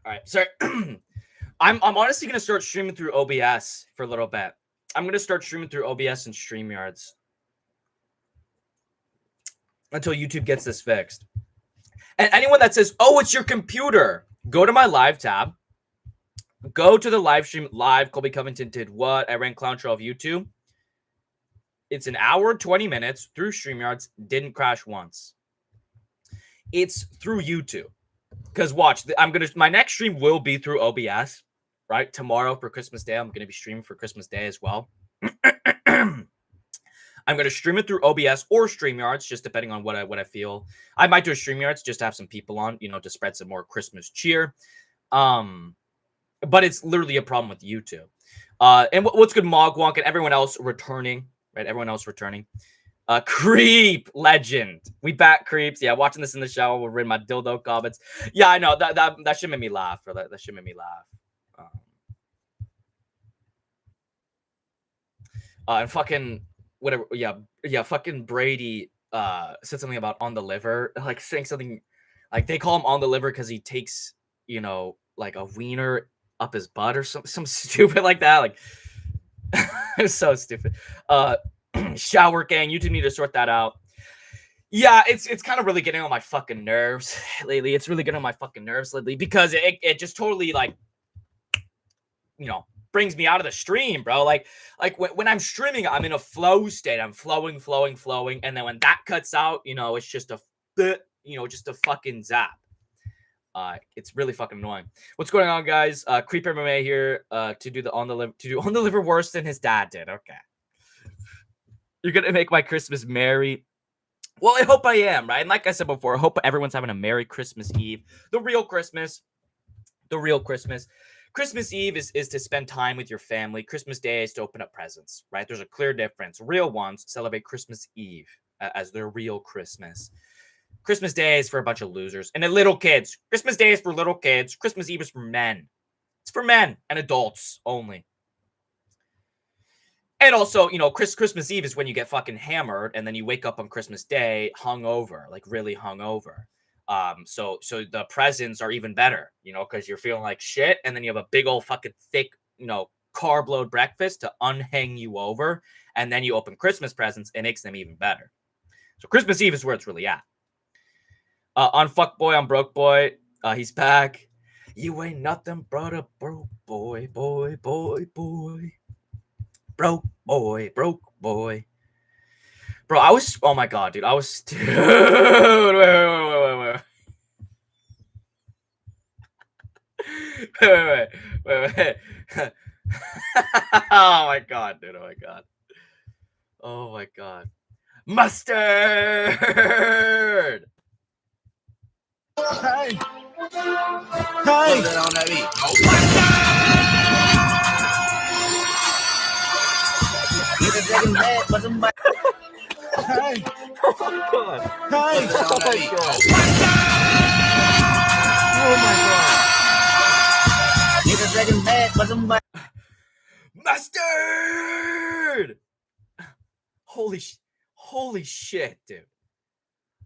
All right. Sorry. I'm honestly gonna start streaming through OBS for a little bit. I'm gonna start streaming through OBS and StreamYards until YouTube gets this fixed. And anyone that says, "Oh, it's your computer," go to my live tab. Go to the live stream. Live. Colby Covington did what? I ran Clown Trail of YouTube. It's an hour, 20 minutes through StreamYards. Didn't crash once. It's through YouTube. Because watch, my next stream will be through OBS, right? Tomorrow for Christmas Day, I'm gonna be streaming for Christmas Day as well. I'm gonna stream it through OBS or StreamYards, just depending on what I feel. I might do a StreamYards just to have some people on, to spread some more Christmas cheer. But it's literally a problem with YouTube. And what's good, Mogwonk, and everyone else returning, right? Everyone else returning. Creep legend. We back creeps. Yeah, watching this in the shower will read my dildo comments. Yeah, I know that should make me laugh, bro. That should make me laugh. And fucking whatever. Yeah. Fucking Brady said something about on the liver, like saying something like they call him on the liver because he takes like a wiener up his butt or some stupid like that. Like it's so stupid. Shower gang, YouTube need to sort that out. Yeah, it's kind of really getting on my fucking nerves lately. It's really getting on my fucking nerves lately because it just totally like brings me out of the stream, bro. Like when I'm streaming, I'm in a flow state. I'm flowing, and then when that cuts out, it's just a fucking zap. It's really fucking annoying. What's going on, guys? Creep MMA here to do on the liver worse than his dad did. Okay. You're going to make my Christmas merry. Well, I hope I am, right? And like I said before, I hope everyone's having a Merry Christmas Eve. The real Christmas. Christmas Eve is to spend time with your family. Christmas Day is to open up presents, right? There's a clear difference. Real ones celebrate Christmas Eve as their real Christmas. Christmas Day is for a bunch of losers. And then little kids. Christmas Day is for little kids. Christmas Eve is for men. It's for men and adults only. And also, Christmas Eve is when you get fucking hammered, and then you wake up on Christmas Day hungover, like really hungover. So the presents are even better, because you're feeling like shit, and then you have a big old fucking thick, carb load breakfast to unhang you over, and then you open Christmas presents, and it makes them even better. So Christmas Eve is where it's really at. On Fuckboy, on Broke Boy, he's back. You ain't nothing but a broke boy. Broke boy. Bro, oh my god, dude. Dude, wait. Wait. Oh my god, dude. Oh my god. Mustard! Hey! Hey! Oh my god! Hey! Oh my god! Mustard! Holy shit, dude!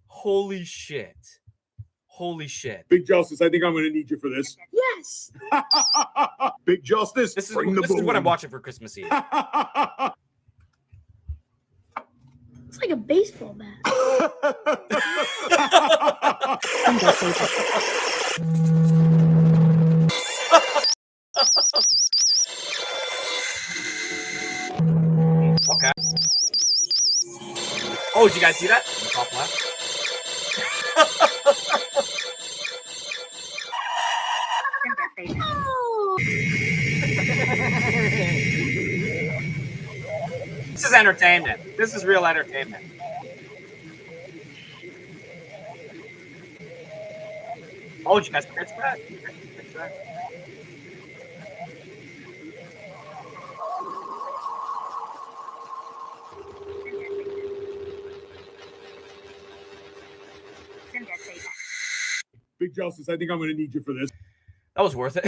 Holy shit! Big Justice, I think I'm going to need you for this. Yes. Big Justice, This is boom. what I'm watching for Christmas Eve. It's like a baseball bat. Okay. Oh, did you guys see that? In the top left. This is entertainment. This is real entertainment. Oh, did you guys catch that? Big Justice, I think I'm going to need you for this. That was worth it.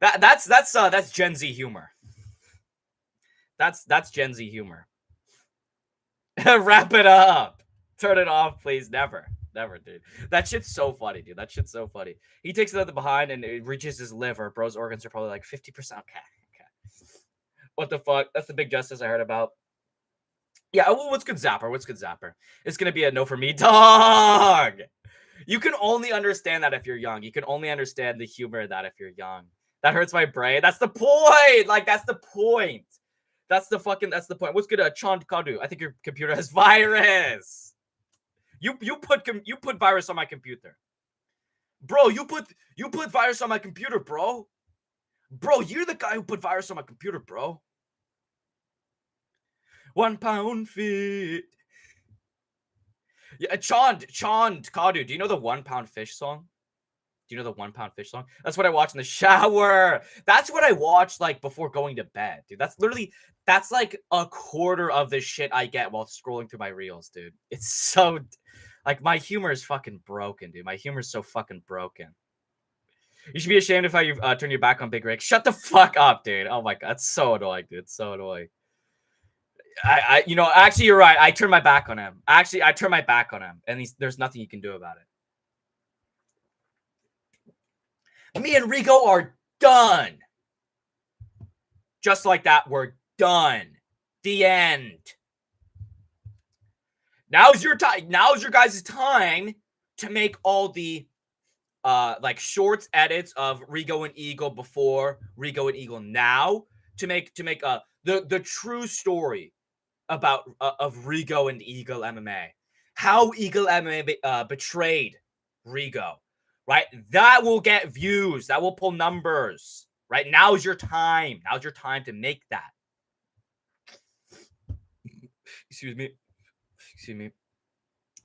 That's Gen Z humor. That's Gen Z humor. Wrap it up. Turn it off, please. Never. Never, dude. That shit's so funny, dude. That shit's so funny. He takes it out the behind and it reaches his liver. Bro's organs are probably like 50%. Okay. What the fuck? That's the big justice I heard about. Yeah, what's good, Zapper? What's good, Zapper? It's gonna be a no for me, dog. You can only understand that if you're young. You can only understand the humor of that if you're young. That hurts my brain. That's the point. Like, that's the point. That's the point. What's good, Chand Kadu? I think your computer has virus. You put virus on my computer. Bro, you put virus on my computer, bro. Bro, you're the guy who put virus on my computer, bro. 1 pound fit. Yeah, Chand Kadu, do you know the 1 pound fish song? Do you know the 1 pound fish song? That's what I watch in the shower. That's what I watch like before going to bed, dude. That's like a quarter of the shit I get while scrolling through my reels, dude. It's so like my humor is fucking broken, dude. My humor is so fucking broken. You should be ashamed if you turn your back on Big Rick. Shut the fuck up, dude. Oh my god, it's so annoying, dude. It's so annoying. Actually, you're right. I turned my back on him. Actually, I turned my back on him, and there's nothing you can do about it. Me and Rigo are done. Just like that, we're done. The end. Now's your time. Now's your guys' time to make all the like shorts edits of Rigo and Eagle before, Rigo and Eagle now, to make the true story about of Rigo and Eagle MMA. How Eagle MMA betrayed Rigo. Right? That will get views. That will pull numbers. Right? Now's your time. Now's your time to make that. Excuse me.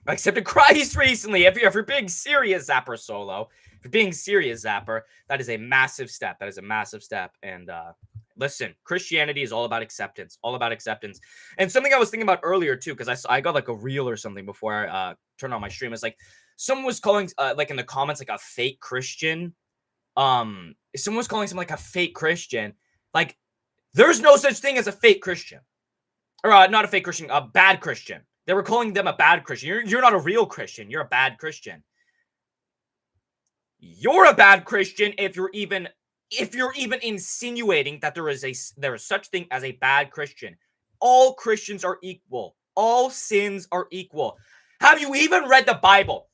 I accepted Christ recently. If you're being serious, Zapper Solo. If you're being serious, Zapper, that is a massive step. That is a massive step. And listen, Christianity is all about acceptance. All about acceptance. And something I was thinking about earlier, too, because I got like a reel or something before I turned on my stream. It's like someone was calling, like in the comments, like a fake Christian. Someone was calling someone like a fake Christian. Like, there's no such thing as a fake Christian. Or not a fake Christian, a bad Christian. They were calling them a bad Christian. You're not a real Christian. You're a bad Christian. You're a bad Christian if you're even insinuating that there is such thing as a bad Christian. All Christians are equal. All sins are equal. Have you even read the Bible?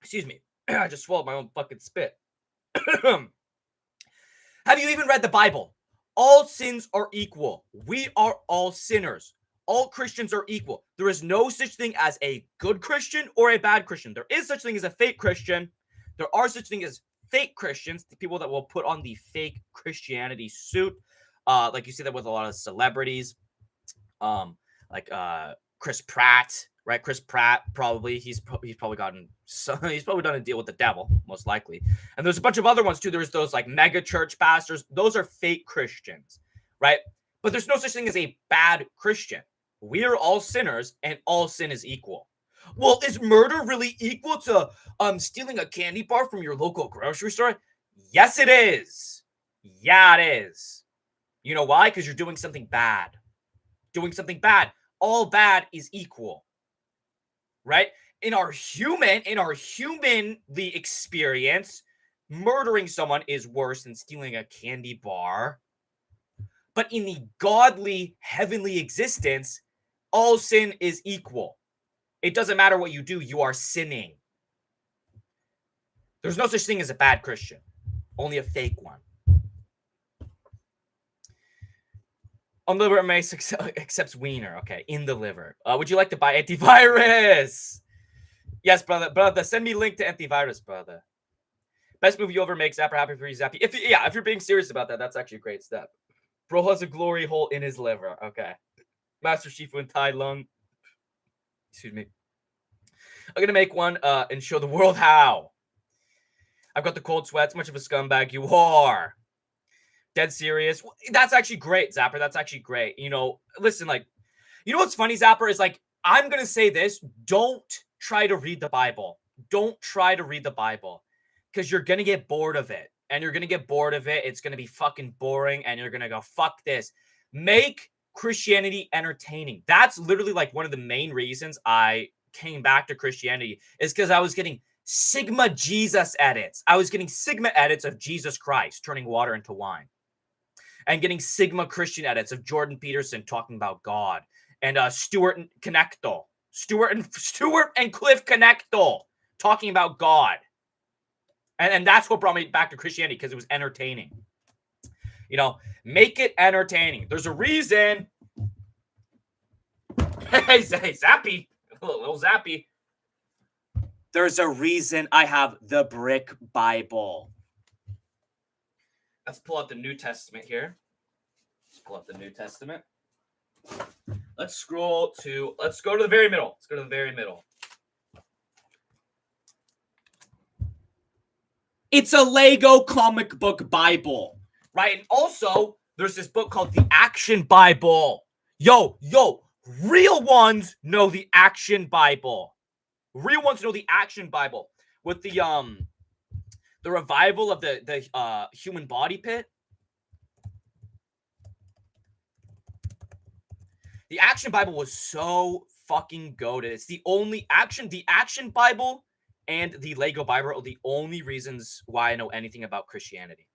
Excuse me. I just swallowed my own fucking spit. Have you even read the Bible? All sins are equal. We are all sinners. All Christians are equal. There is no such thing as a good Christian or a bad Christian. There is such thing as a fake Christian. There are such things as fake Christians, the people that will put on the fake Christianity suit. Like you see that with a lot of celebrities. Like Chris Pratt, right? Chris Pratt probably he's probably done a deal with the devil, most likely. And there's a bunch of other ones too. There's those like mega church pastors. Those are fake Christians, right? But there's no such thing as a bad Christian. We are all sinners, and all sin is equal. Well, is murder really equal to stealing a candy bar from your local grocery store? Yes, it is. Yeah, it is. You know why? Because you're doing something bad. Doing something bad. All bad is equal. Right? In our humanly experience, murdering someone is worse than stealing a candy bar. But in the godly, heavenly existence, all sin is equal. It doesn't matter what you do, you are sinning. There's no such thing as a bad Christian, only a fake one. On the liver, accepts wiener. Okay, in the liver. Would you like to buy antivirus? Yes, brother. Send me link to antivirus, brother. Best movie you ever make, Zapper. Happy for you, Zappy. If you're being serious about that, that's actually a great step. Bro has a glory hole in his liver. Okay. Master Shifu and Tai Lung. Excuse me. I'm going to make one and show the world how. I've got the cold sweats. Much of a scumbag you are. Dead serious. That's actually great, Zapper. That's actually great. You know, listen, like, you know what's funny, Zapper, is like, I'm going to say this. Don't try to read the Bible. Don't try to read the Bible because you're going to get bored of it. And you're going to get bored of it. It's going to be fucking boring. And you're going to go, fuck this. Make Christianity entertaining. That's literally like one of the main reasons I came back to Christianity is because I was getting Sigma Jesus edits. I was getting Sigma edits of Jesus Christ turning water into wine, and getting Sigma Christian edits of Jordan Peterson talking about God, and Stuart and Cliff Connectal talking about God. And that's what brought me back to Christianity, because it was entertaining. You know, make it entertaining. There's a reason. Hey, Zappy. Little Zappy. There's a reason I have the brick Bible. Let's pull out the New Testament here. Let's pull up the New Testament. Let's go to the very middle. Let's go to the very middle. It's a Lego comic book Bible, right? And also, there's this book called the Action Bible. Yo, real ones know the Action Bible. Real ones know the Action Bible with the revival of the human body pit. The Action Bible was so fucking goated. It's the Action Bible and the Lego Bible are the only reasons why I know anything about Christianity.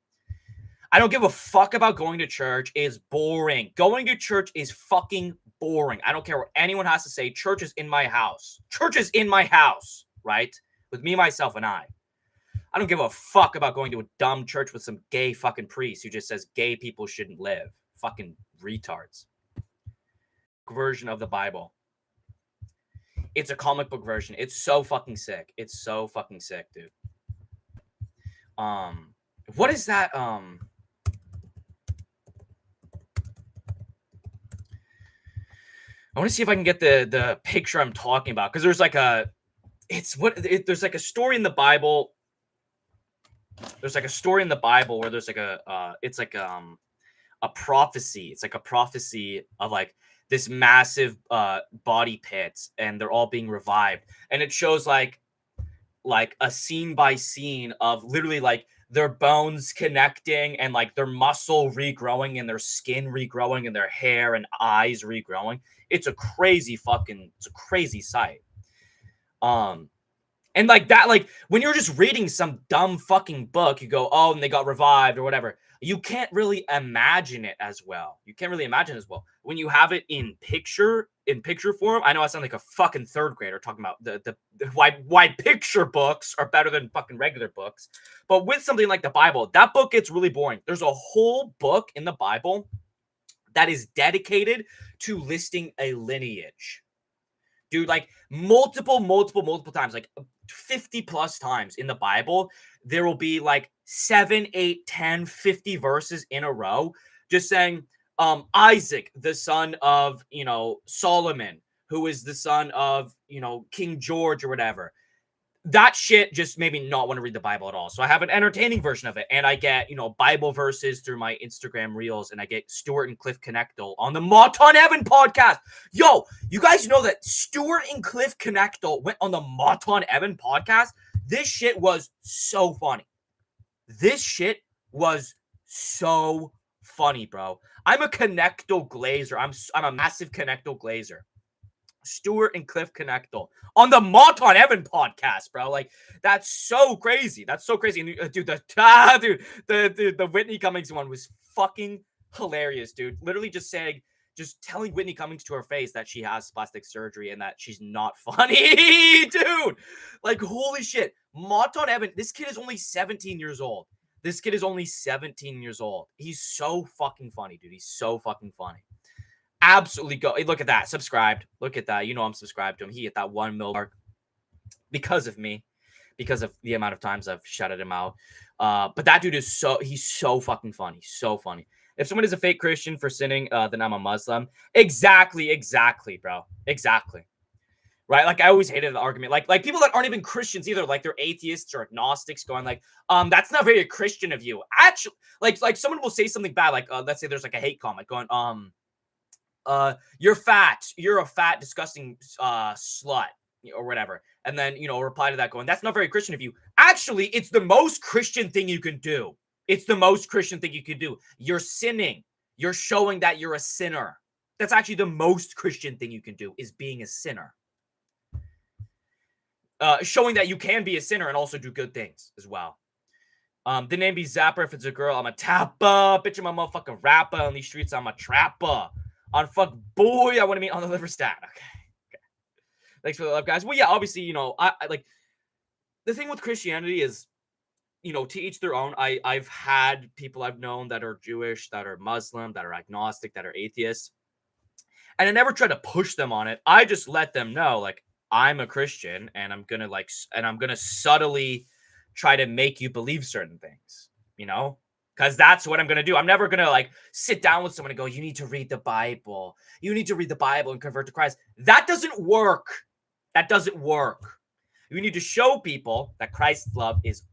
I don't give a fuck about going to church. It's boring. Going to church is fucking boring. I don't care what anyone has to say. Church is in my house. Church is in my house, right? With me, myself, and I. I don't give a fuck about going to a dumb church with some gay fucking priest who just says gay people shouldn't live. Fucking retards. Version of the Bible. It's a comic book version. It's so fucking sick. It's so fucking sick, dude. What is that? I want to see if I can get the picture I'm talking about, because there's like there's like a story in the Bible. There's like a story in the Bible where there's like a prophecy. It's like a prophecy of like this massive body pit, and they're all being revived, and it shows like a scene by scene of literally like their bones connecting, and like their muscle regrowing, and their skin regrowing, and their hair and eyes regrowing. It's a crazy sight. And like that, like when you're just reading some dumb fucking book, you go, oh, and they got revived or whatever. You can't really imagine it as well. When you have it in picture form. I know I sound like a fucking third grader talking about the why picture books are better than fucking regular books. But with something like the Bible, that book gets really boring. There's a whole book in the Bible that is dedicated to listing a lineage. Dude, like multiple times, like 50 plus times in the Bible, there will be like 7, 8, 10, 50 verses in a row just saying Isaac, the son of, Solomon, who is the son of, King George or whatever. That shit just made me not want to read the Bible at all. So I have an entertaining version of it, and I get, Bible verses through my Instagram reels, and I get Stuart and Cliff Connectal on the Mauton Evan podcast. Yo, you guys know that Stuart and Cliff Connectal went on the Mauton Evan podcast? This shit was so funny. Bro. I'm a Connectal glazer. I'm a massive Connectal glazer. Stuart and Cliff Connectal on the Mauton Evan podcast, bro. Like, that's so crazy. And the Whitney Cummings one was fucking hilarious, dude. Literally just telling Whitney Cummings to her face that she has plastic surgery and that she's not funny, dude. Like, holy shit. Mauton Evan, this kid is only 17 years old. He's so fucking funny, dude. He's so fucking funny. Absolutely go. Look at that. Subscribed. Look at that. I'm subscribed to him. He hit that 1 mil mark because of me, because of the amount of times I've shouted him out. But that dude he's so fucking funny. So funny. If someone is a fake Christian for sinning, then I'm a Muslim. Exactly, bro. Exactly. Right? Like, I always hated the argument. Like people that aren't even Christians either, like they're atheists or agnostics, going like, that's not very Christian of you. Actually, like someone will say something bad, like let's say there's like a hate comment going, you're fat. You're a fat, disgusting slut or whatever. And then, reply to that going, that's not very Christian of you. Actually, it's the most Christian thing you can do. You're sinning. You're showing that you're a sinner. That's actually the most Christian thing you can do, is being a sinner. showing that you can be a sinner and also do good things as well. The name be Zapper. If it's a girl, I'm a tapper. Bitch, I'm a motherfucking rapper. On these streets, I'm a trapper. On fuck boy, I want to meet on the liver stat. Okay. Thanks for the love, guys. Well, yeah, obviously, you know, I like the thing with Christianity is, you know, to each their own. I've had people I've known that are Jewish, that are Muslim, that are agnostic, that are atheists, and I never try to push them on it. I just let them know, like, I'm a Christian, and I'm gonna subtly try to make you believe certain things, you know, because that's what I'm gonna do. I'm never gonna like sit down with someone and go, you need to read the Bible. You need to read the Bible and convert to Christ. That doesn't work. That doesn't work. You need to show people that Christ's love is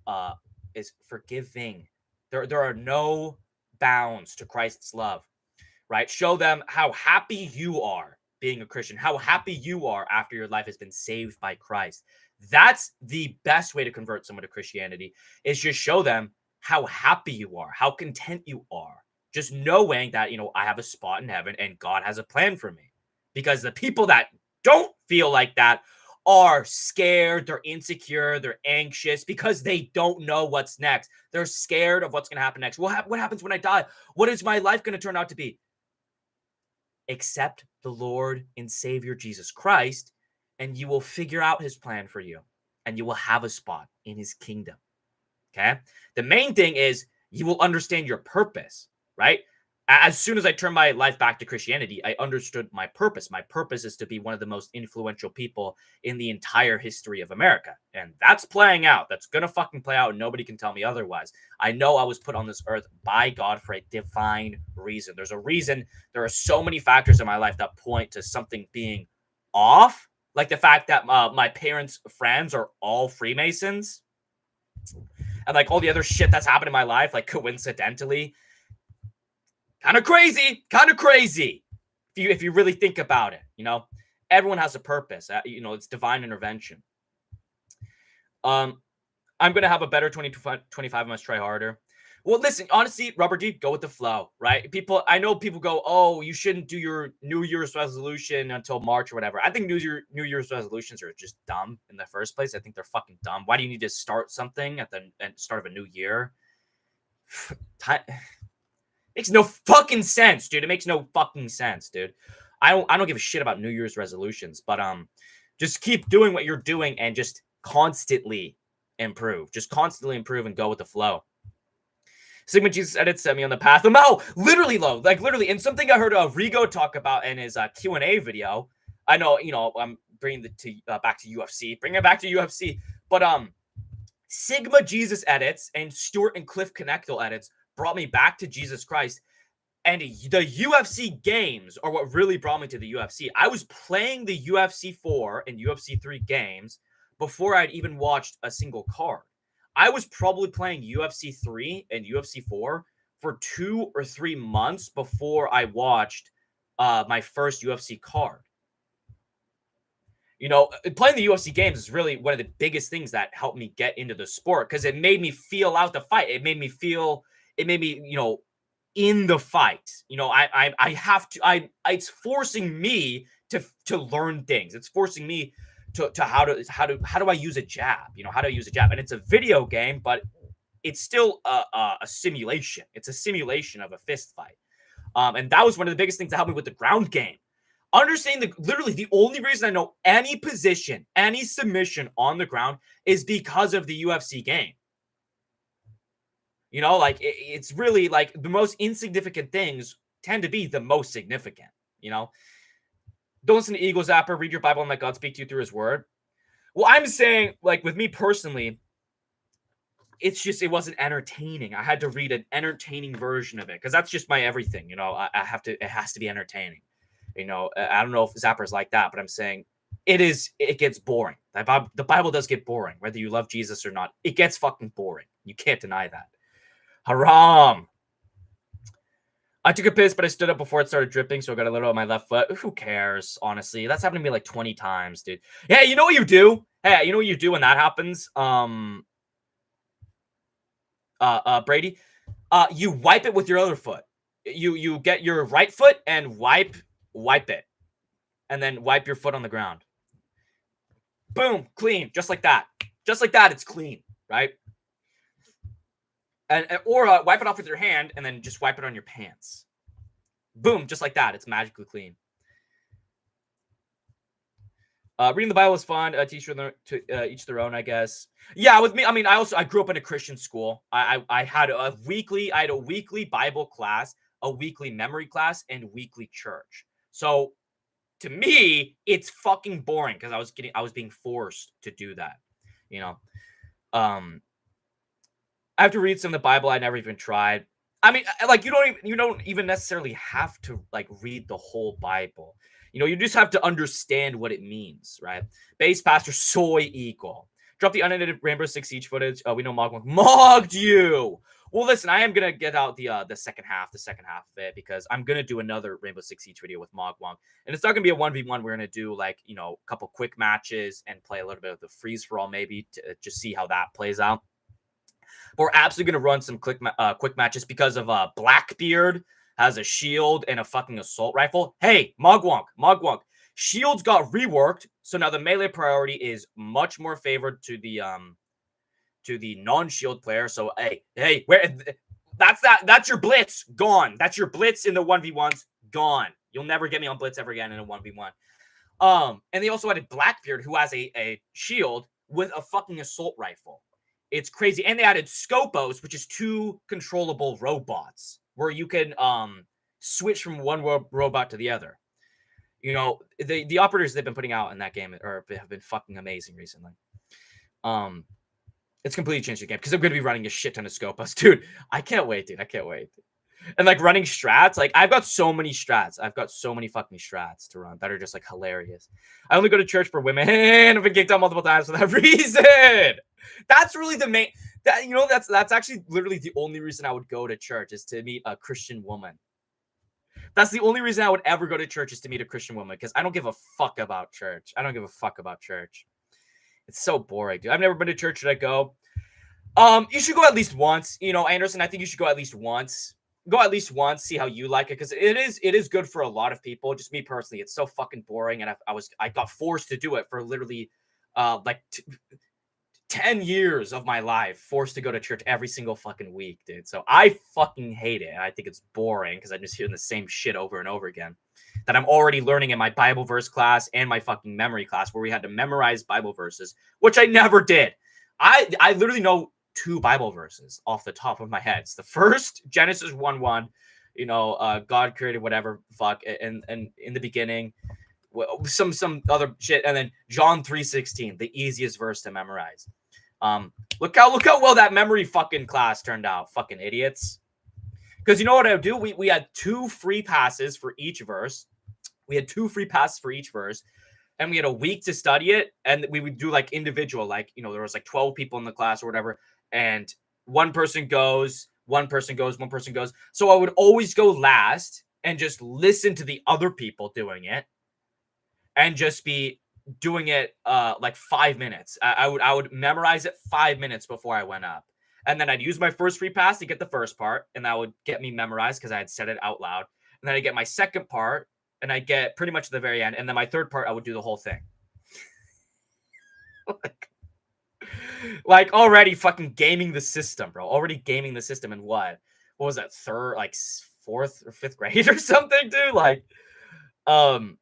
forgiving. There are no bounds to Christ's love, right? Show them how happy you are being a Christian, how happy you are after your life has been saved by Christ. That's the best way to convert someone to Christianity, is just show them how happy you are, how content you are. Just knowing that, you know, I have a spot in heaven and God has a plan for me. Because the people that don't feel like that are scared, they're insecure, they're anxious because they don't know what's next. They're scared of what's going to happen next. What happens when I die? What is my life going to turn out to be? Accept the Lord and Savior Jesus Christ, and you will figure out his plan for you, and you will have a spot in his kingdom. Okay? The main thing is you will understand your purpose, right? As soon as I turned my life back to Christianity, I understood my purpose. My purpose is to be one of the most influential people in the entire history of America. And that's playing out. That's going to fucking play out, and nobody can tell me otherwise. I know I was put on this earth by God for a divine reason. There's a reason. There are so many factors in my life that point to something being off, like the fact that my parents' friends are all Freemasons, and like all the other shit that's happened in my life, like coincidentally. Kind of crazy. If you really think about it, you know, everyone has a purpose. You know, it's divine intervention. I'm gonna have a better 2025. I must try harder. Well, listen, honestly, Rubber Deep, go with the flow, right? I know people go, oh, you shouldn't do your New Year's resolution until March or whatever. I think New Year's resolutions are just dumb in the first place. I think they're fucking dumb. Why do you need to start something at the start of a new year? Makes no fucking sense, dude. It makes no fucking sense, dude. I don't give a shit about New Year's resolutions, but just keep doing what you're doing and just constantly improve. Just constantly improve and go with the flow. Sigma Jesus edit set me on the path. No, literally, low, like literally. And something I heard Rigo talk about in his Q&A video. I know, you know, I'm bringing back to UFC, bring it back to UFC. But Sigma Jesus edits and Stuart and Cliff Connectal edits brought me back to Jesus Christ. And the UFC games are what really brought me to the UFC. I was playing the UFC 4 and UFC 3 games before I'd even watched a single card. I was probably playing UFC 3 and UFC 4 for 2 or 3 months before I watched my first UFC card. You know, playing the UFC games is really one of the biggest things that helped me get into the sport, because it made me feel out the fight. It made me, you know, in the fight. You know, I have to, it's forcing me to learn things. It's forcing me to how do I use a jab? You know, how to use a jab. And it's a video game, but it's still a simulation. It's a simulation of a fist fight. And that was one of the biggest things that helped me with the ground game. Understanding literally the only reason I know any position, any submission on the ground is because of the UFC game. You know, like it's really like the most insignificant things tend to be the most significant, you know? Don't listen to Eagle Zapper, read your Bible and let God speak to you through his word. Well, I'm saying, like, with me personally, it's just, it wasn't entertaining. I had to read an entertaining version of it, because that's just my everything, you know? It has to be entertaining. You know, I don't know if Zapper's like that, but I'm saying it gets boring. The Bible does get boring, whether you love Jesus or not. It gets fucking boring. You can't deny that. Haram. I took a piss, but I stood up before it started dripping, so I got a little on my left foot. Who cares, honestly? That's happened to me like 20 times, dude. Yeah, you know what you do? Hey, you know what you do when that happens? Brady? You wipe it with your other foot. You get your right foot and wipe it. And then wipe your foot on the ground. Boom, clean, just like that. Just like that, it's clean, right? Or wipe it off with your hand and then just wipe it on your pants. Boom, just like that, it's magically clean. Reading the Bible is fun. Teach each their own, I guess. Yeah, with me, I mean, I grew up in a Christian school. I had a weekly Bible class, a weekly memory class, and weekly church. So to me, it's fucking boring because I was being forced to do that. You know, I have to read some of the Bible I never even tried. I mean, like you don't even necessarily have to like read the whole Bible. You know, you just have to understand what it means, right? Base Pastor Soy Eagle. Drop the unedited Rainbow Six Siege footage. We know Mog mogged you. Well, listen, I am gonna get out the second half of it because I'm gonna do another Rainbow Six Siege video with Mog Wong, and it's not gonna be a 1v1. We're gonna do like a couple quick matches and play a little bit of the freeze for all, maybe to just see how that plays out. But we're absolutely gonna run some quick matches because of Blackbeard has a shield and a fucking assault rifle. Hey, Mogwonk. Shields got reworked, so now the melee priority is much more favored to the non-shield player. So hey, where that's your blitz gone. That's your blitz in the 1v1s gone. You'll never get me on blitz ever again in a 1v1. And they also added Blackbeard, who has a shield with a fucking assault rifle. It's crazy. And they added Scopos, which is 2 controllable robots where you can switch from one robot to the other. You know, the operators they've been putting out in that game have been fucking amazing recently. It's completely changed the game because I'm going to be running a shit ton of Scopos. Dude, I can't wait, dude. I can't wait. And like running strats, like I've got so many strats. I've got so many fucking strats to run that are just like hilarious. I only go to church for women and I've been kicked out multiple times for that reason. That's really the main that's actually literally the only reason I would go to church is to meet a Christian woman. That's the only reason I would ever go to church is to meet a Christian woman because I don't give a fuck about church. It's so boring, dude. I've never been to church. Should I go? You should go at least once. You know, Anderson, I think you should go at least once. Go at least once, see how you like it, because it is good for a lot of people. Just me personally, it's so fucking boring, and I got forced to do it for literally, 10 years of my life, forced to go to church every single fucking week, dude. So I fucking hate it. I think it's boring because I'm just hearing the same shit over and over again that I'm already learning in my Bible verse class and my fucking memory class where we had to memorize Bible verses, which I never did. I literally know 2 Bible verses off the top of my head. It's the first, Genesis 1:1, God created whatever fuck, and in the beginning, some other shit, and then John 3:16, the easiest verse to memorize. Look how well that memory fucking class turned out, fucking idiots. Because you know what I would do? We had 2 free passes for each verse. And we had a week to study it, and we would do like individual, like there was like 12 people in the class or whatever, and one person goes. So I would always go last and just listen to the other people doing it, and just be doing it like 5 minutes. I would memorize it 5 minutes before I went up. And then I'd use my first free pass to get the first part, and that would get me memorized because I had said it out loud. And then I get my second part, and I get pretty much to the very end. And then my third part, I would do the whole thing. like already fucking gaming the system, bro. Already gaming the system in what was that, fourth or fifth grade or something, dude? Like, well,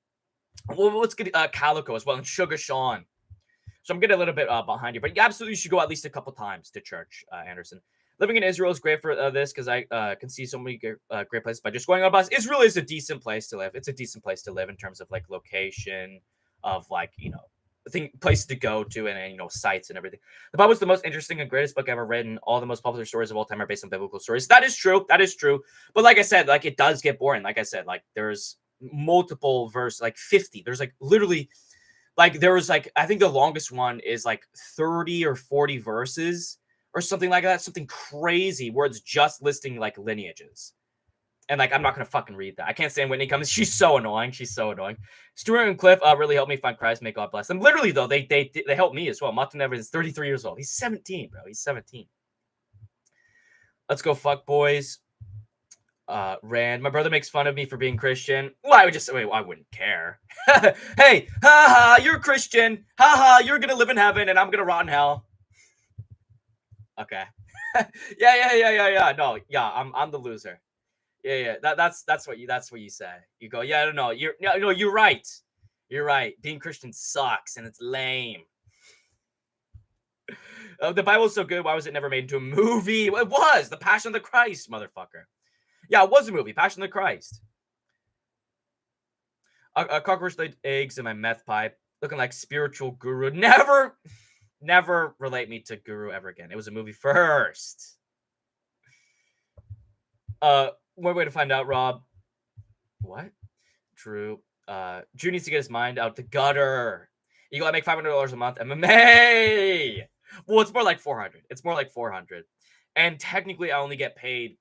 let's get Calico as well and Sugar Sean. So I'm getting a little bit behind you, but you absolutely should go at least a couple times to church, Anderson. Living in Israel is great for this because I can see so many great places by just going on a bus. Israel is a decent place to live. It's a decent place to live in terms of like location, of like places to go to, and sites and everything. The Bible is the most interesting and greatest book ever written. All the most popular stories of all time are based on biblical stories. That is true. But like I said, like it does get boring. Like I said, like there's multiple verse, like 50. There's like literally. Like there was like, I think the longest one is like 30 or 40 verses or something like that. Something crazy where it's just listing like lineages. And like, I'm not going to fucking read that. I can't stand Whitney Cummings. She's so annoying. Stuart and Cliff really helped me find Christ. May God bless them. Literally though, they helped me as well. Martin Evans is 33 years old. He's 17, bro. He's 17. Let's go fuck boys. Rand, my brother makes fun of me for being Christian. Well, I wouldn't care. Hey, haha, you're Christian. Haha, you're gonna live in heaven and I'm gonna rot in hell. Okay. Yeah. No, yeah, I'm the loser. Yeah. That's what you say. You go, yeah, no, you're right. You're right. Being Christian sucks and it's lame. The Bible's so good. Why was it never made into a movie? It was The Passion of the Christ, motherfucker. Yeah, it was a movie, Passion of the Christ. A cockroach laid eggs in my meth pipe, looking like spiritual guru. Never relate me to guru ever again. It was a movie first. One way to find out, Rob. What? Drew. Drew needs to get his mind out the gutter. You gotta make $500 a month. MMA. Well, it's more like 400. It's more like 400. And technically, I only get paid,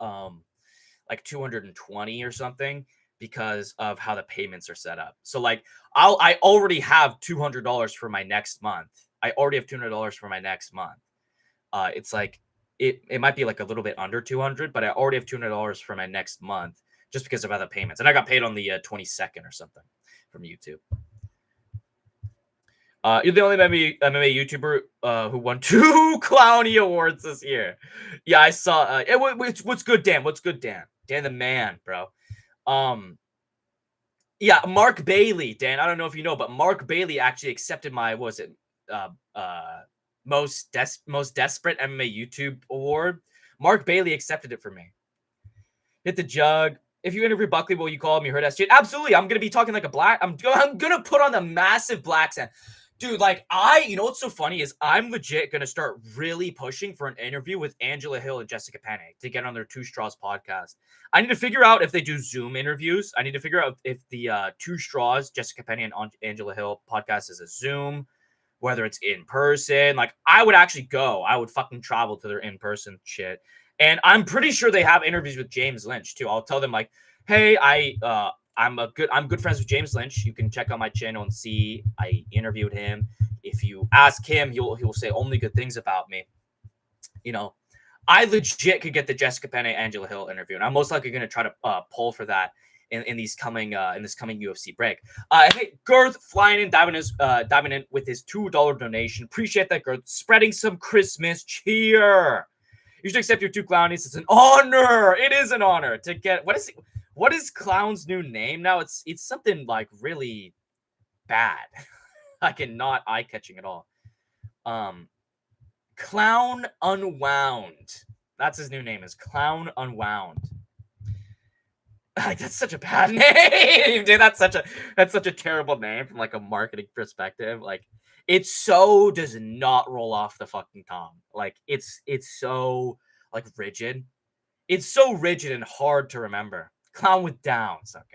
like 220 or something because of how the payments are set up. So like, I already have $200 for my next month. I already have $200 for my next month. It's like it might be like a little bit under 200, but I already have $200 for my next month just because of other payments. And I got paid on the 22nd or something from YouTube. You're the only MMA YouTuber who won 2 Clowny Awards this year. Yeah, I saw. What's good, Dan? What's good, Dan? Dan the man, bro. Yeah, Mark Bailey, Dan. I don't know if you know, but Mark Bailey actually accepted my most desperate MMA YouTube award. Mark Bailey accepted it for me. Hit the jug. If you interview Buckley, will you call him your herd ass shit? Absolutely. I'm gonna be talking like a black. I'm gonna put on the massive black accent. Dude, like you know what's so funny is I'm legit gonna start really pushing for an interview with Angela Hill and Jessica Penne to get on their Two Straws podcast. I need to figure out if they do Zoom interviews. I need to figure out if the Two Straws, Jessica Penne and Angela Hill podcast is a Zoom, whether it's in person. Like I would actually go. I would fucking travel to their in-person shit. And I'm pretty sure they have interviews with James Lynch too. I'll tell them like, hey, I'm good friends with James Lynch. You can check out my channel and see I interviewed him. If you ask him, he will say only good things about me. You know, I legit could get the Jessica Penne Angela Hill interview, and I'm most likely going to try to pull for that in this coming UFC break. Hey, Girth flying in, diving in with his $2 donation. Appreciate that, Girth. Spreading some Christmas cheer. You should accept your 2 clownies. It's an honor. It is an honor to get. What is Clown's new name now? It's something like really bad. Like and not eye-catching at all. Clown Unwound. That's his new name. Is Clown Unwound. Like that's such a bad name, dude. That's such a terrible name from like a marketing perspective. Like it so does not roll off the fucking tongue. Like it's so like rigid. It's so rigid and hard to remember. Clown with downs. Okay.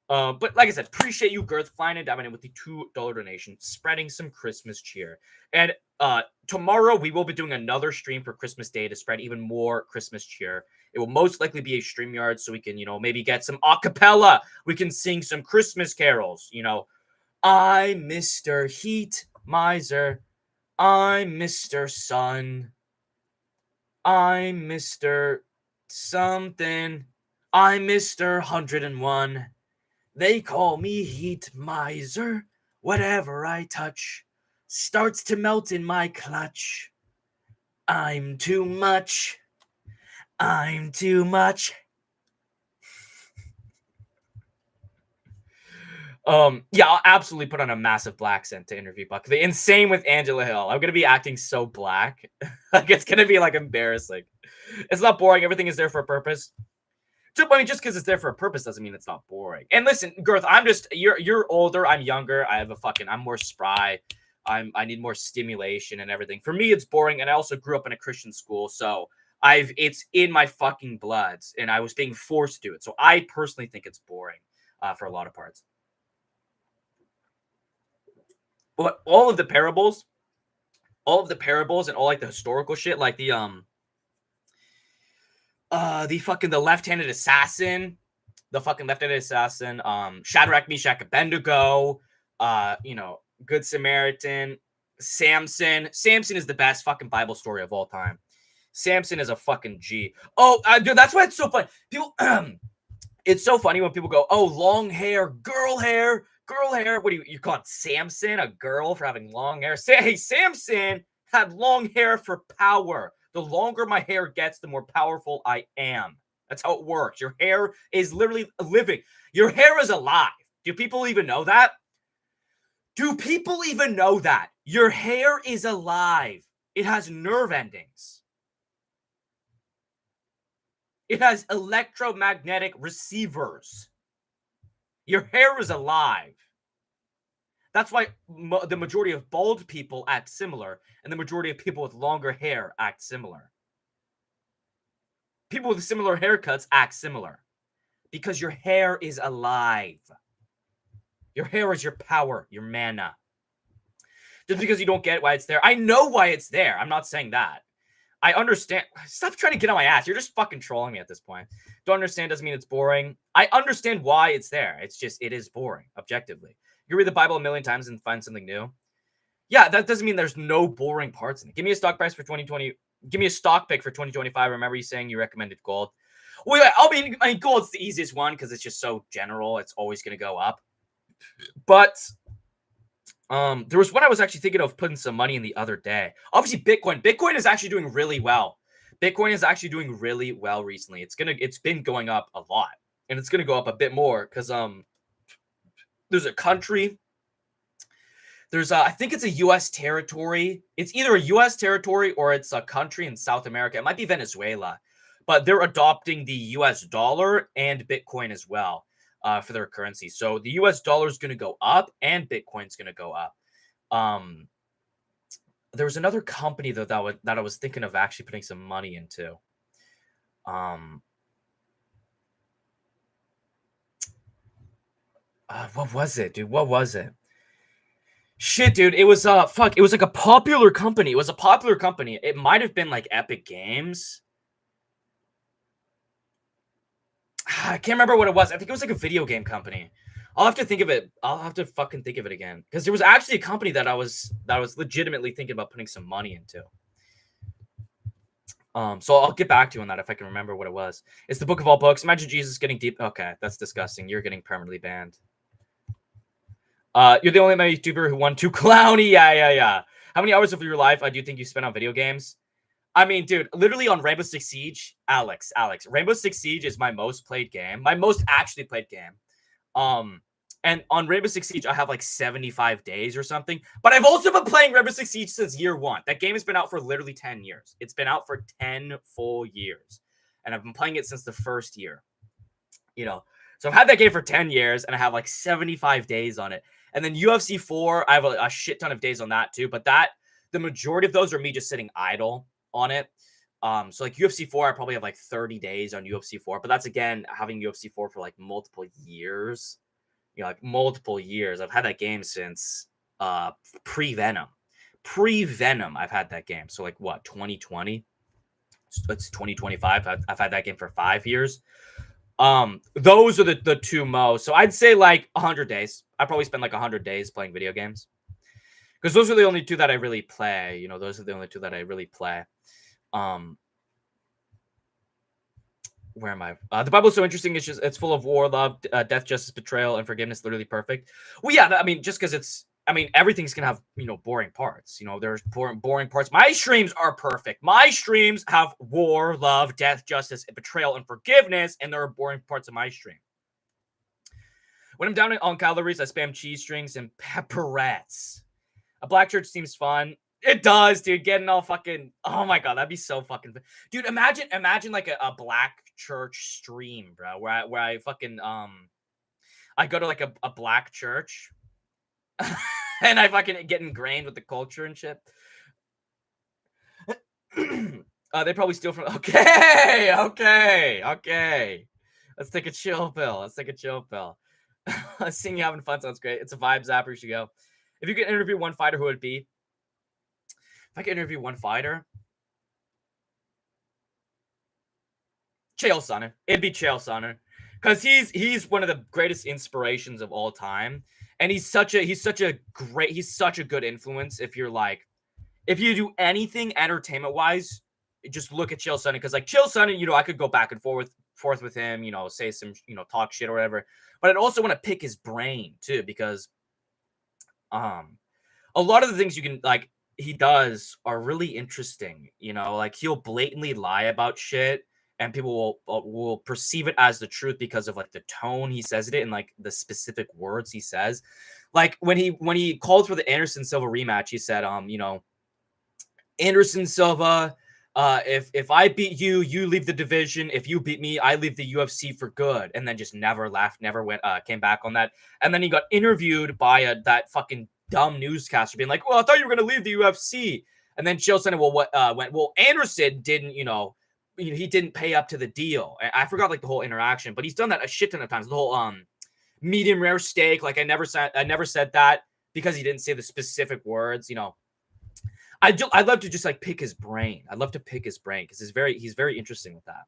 But like I said, appreciate you, Girth, flying and diving in with the $2 donation, spreading some Christmas cheer. And tomorrow we will be doing another stream for Christmas Day to spread even more Christmas cheer. It will most likely be a StreamYard, so we can, maybe get some acapella. We can sing some Christmas carols. I'm Mr. Heat Miser. I'm Mr. Sun. I'm Mr. Something. I'm Mr. 101. They call me Heat Miser. Whatever I touch starts to melt in my clutch. I'm too much. I'm too much. Yeah, I'll absolutely put on a massive black scent to interview Buckley. And same with Angela Hill. I'm gonna be acting so black. Like it's gonna be like embarrassing. It's not boring. Everything is there for a purpose. I mean, just because it's there for a purpose doesn't mean it's not boring. And listen, Girth, you're older, I'm younger. I'm more spry. I need more stimulation and everything. For me, it's boring, and I also grew up in a Christian school, so it's in my fucking bloods, and I was being forced to do it. So I personally think it's boring for a lot of parts. But all of the parables and all like the historical shit, like the left-handed assassin, Shadrach, Meshach, Abednego, Good Samaritan, Samson. Samson is the best fucking Bible story of all time. Samson is a fucking G. Oh, dude, that's why it's so funny. People, it's so funny when people go, "Oh, long hair, girl hair, girl hair." What do you call it? Samson, a girl for having long hair? Say, hey, Samson had long hair for power. The longer my hair gets, the more powerful I am. That's how it works. Your hair is literally living. Your hair is alive. Do people even know that? Do people even know that? Your hair is alive. It has nerve endings. It has electromagnetic receivers. Your hair is alive. That's why the majority of bald people act similar, and the majority of people with longer hair act similar. People with similar haircuts act similar because your hair is alive. Your hair is your power, your mana. Just because you don't get why it's there. I know why it's there. I'm not saying that. I understand. Stop trying to get on my ass. You're just fucking trolling me at this point. Don't understand doesn't mean it's boring. I understand why it's there. It's just, it is boring, objectively. You read the Bible a million times and find something new. Yeah, that doesn't mean there's no boring parts in it. Give me a stock price for 2020. Give me a stock pick for 2025. Remember you saying you recommended gold. Well, yeah, I mean, gold's the easiest one because it's just so general. It's always going to go up. But there was one I was actually thinking of putting some money in the other day. Obviously, Bitcoin. Bitcoin is actually doing really well. Bitcoin is actually doing really well recently. It's been going up a lot, and it's gonna go up a bit more because there's a country. There's I think it's a U.S. territory. It's either a U.S. territory or it's a country in South America. It might be Venezuela, but they're adopting the U.S. dollar and Bitcoin as well. For their currency. So the US dollar is going to go up and Bitcoin's going to go up. There was another company though that I was thinking of actually putting some money into. What was it, dude? What was it? Shit, dude. It was it was like a popular company. It was a popular company. It might have been like Epic Games. I can't remember what it was. I think it was like a video game company. I'll have to think of it. I'll have to fucking think of it again. Because there was actually a company that I was legitimately thinking about putting some money into. So I'll get back to you on that if I can remember what it was. It's the book of all books. Imagine Jesus getting deep. Okay, that's disgusting. You're getting permanently banned. You're the only YouTuber who won 2 clowny. Yeah. How many hours of your life do you think you spent on video games? I mean, dude, literally on Rainbow Six Siege, Alex, Rainbow Six Siege is my most played game, my most actually played game. And on Rainbow Six Siege, I have like 75 days or something. But I've also been playing Rainbow Six Siege since year 1. That game has been out for literally 10 years. It's been out for 10 full years. And I've been playing it since the first year. You know, so I've had that game for 10 years and I have like 75 days on it. And then UFC 4, I have a shit ton of days on that too. But the majority of those are me just sitting idle on it. So like UFC 4, I probably have like 30 days on UFC 4, but that's again having UFC 4 for like multiple years. You know, like multiple years. I've had that game since pre-Venom. Pre-Venom, I've had that game. So like what, 2020? It's 2025. I've had that game for 5 years. Those are the two most. So I'd say like 100 days. I probably spend like 100 days playing video games. Because those are the only two that I really play. You know, those are the only two that I really play. Where am I? The Bible is so interesting. It's full of war, love, death, justice, betrayal, and forgiveness. Literally perfect. Well, yeah. I mean, just because everything's gonna have boring parts. There's boring parts. My streams are perfect. My streams have war, love, death, justice, betrayal, and forgiveness, and there are boring parts of my stream. When I'm down on calories, I spam cheese strings and pepperettes. A black church seems fun. It does, dude. Getting all fucking. Oh my god, that'd be so fucking. Dude, imagine like a black church stream, bro. Where I fucking I go to like a black church, and I fucking get ingrained with the culture and shit. They probably steal from. Okay. Let's take a chill pill. Seeing you having fun sounds great. It's a vibe zapper. You should go. If you could interview one fighter, who would it be? If I could interview one fighter, Chael Sonnen. It'd be Chael Sonnen, because he's one of the greatest inspirations of all time, and he's such a good influence. If you do anything entertainment wise, just look at Chael Sonnen, because like Chael Sonnen, you know, I could go back and forth with him, you know, say some, you know, talk shit or whatever. But I'd also want to pick his brain too, because a lot of the things you can like he does are really interesting. You know, like he'll blatantly lie about shit, and people will perceive it as the truth because of like the tone he says it in, like the specific words he says. Like when he called for the Anderson Silva rematch, he said, you know, Anderson Silva, if I beat you, you leave the division. If you beat me, I leave the UFC for good. And then just never left, never went, came back on that. And then he got interviewed by that fucking dumb newscaster being like, well, I thought you were going to leave the UFC. And then Chael Sonnen, well, Anderson didn't, you know, he didn't pay up to the deal. I forgot like the whole interaction, but he's done that a shit ton of times. The whole medium rare steak, like I never said that, because he didn't say the specific words, you know. I'd love to just like pick his brain. I'd love to pick his brain because he's very interesting with that.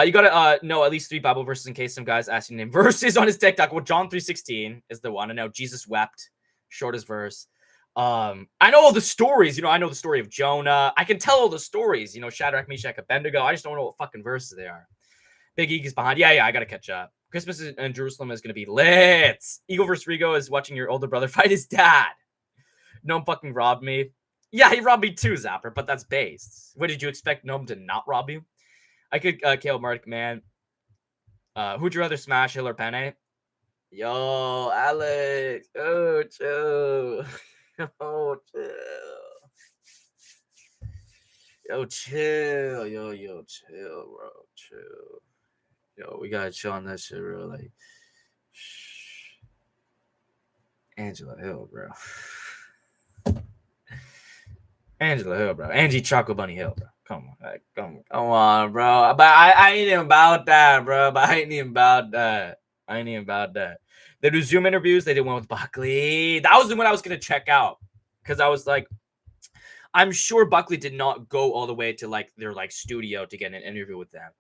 You gotta know at least 3 Bible verses in case some guys asking him verses on his TikTok. Well, John 3:16 is the one. I know Jesus wept, shortest verse. I know all the stories. You know, I know the story of Jonah. I can tell all the stories. You know, Shadrach, Meshach, Abednego. I just don't know what fucking verses they are. Big Eag is behind. Yeah, I gotta catch up. Christmas in Jerusalem is gonna be lit. Eagle vs. Rigo is watching your older brother fight his dad. No fucking robbed me. Yeah, he robbed me too, Zapper, but that's based. What did you expect Gnome to not rob you? I could kill Mark, man. Who'd you rather smash, Hill or Penne? Yo, Alex. Oh, chill. Oh, chill. Yo, chill. Yo, chill, bro. Chill. Yo, we gotta chill on that shit, bro. Like, shh. Angela Hill, bro. Angela Hill, bro. Angie Chocolate Bunny Hill, bro. Come on, like, come on, bro. But I ain't even about that, bro. But I ain't even about that. They do Zoom interviews. They did one with Buckley. That was the one I was gonna check out, because I was like, I'm sure Buckley did not go all the way to like their like studio to get an interview with them.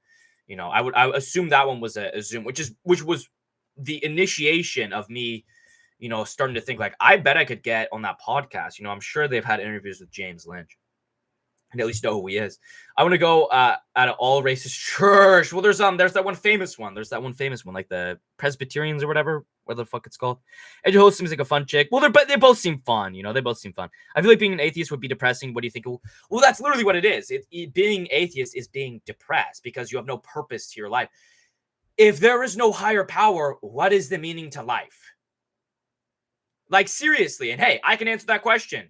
You know, I would assume that one was a Zoom, which was the initiation of me, you know, starting to think like, I bet I could get on that podcast. You know, I'm sure they've had interviews with James Lynch and at least know who he is. I want to go at an all racist church. Well, there's that one famous one. There's that one famous one, like the Presbyterians or whatever the fuck it's called. Edge host seems like a fun chick. Well, they both seem fun. You know, they both seem fun. I feel like being an atheist would be depressing. What do you think? Well, that's literally what it is. Being atheist is being depressed because you have no purpose to your life. If there is no higher power, what is the meaning to life? Like, seriously. And hey, I can answer that question.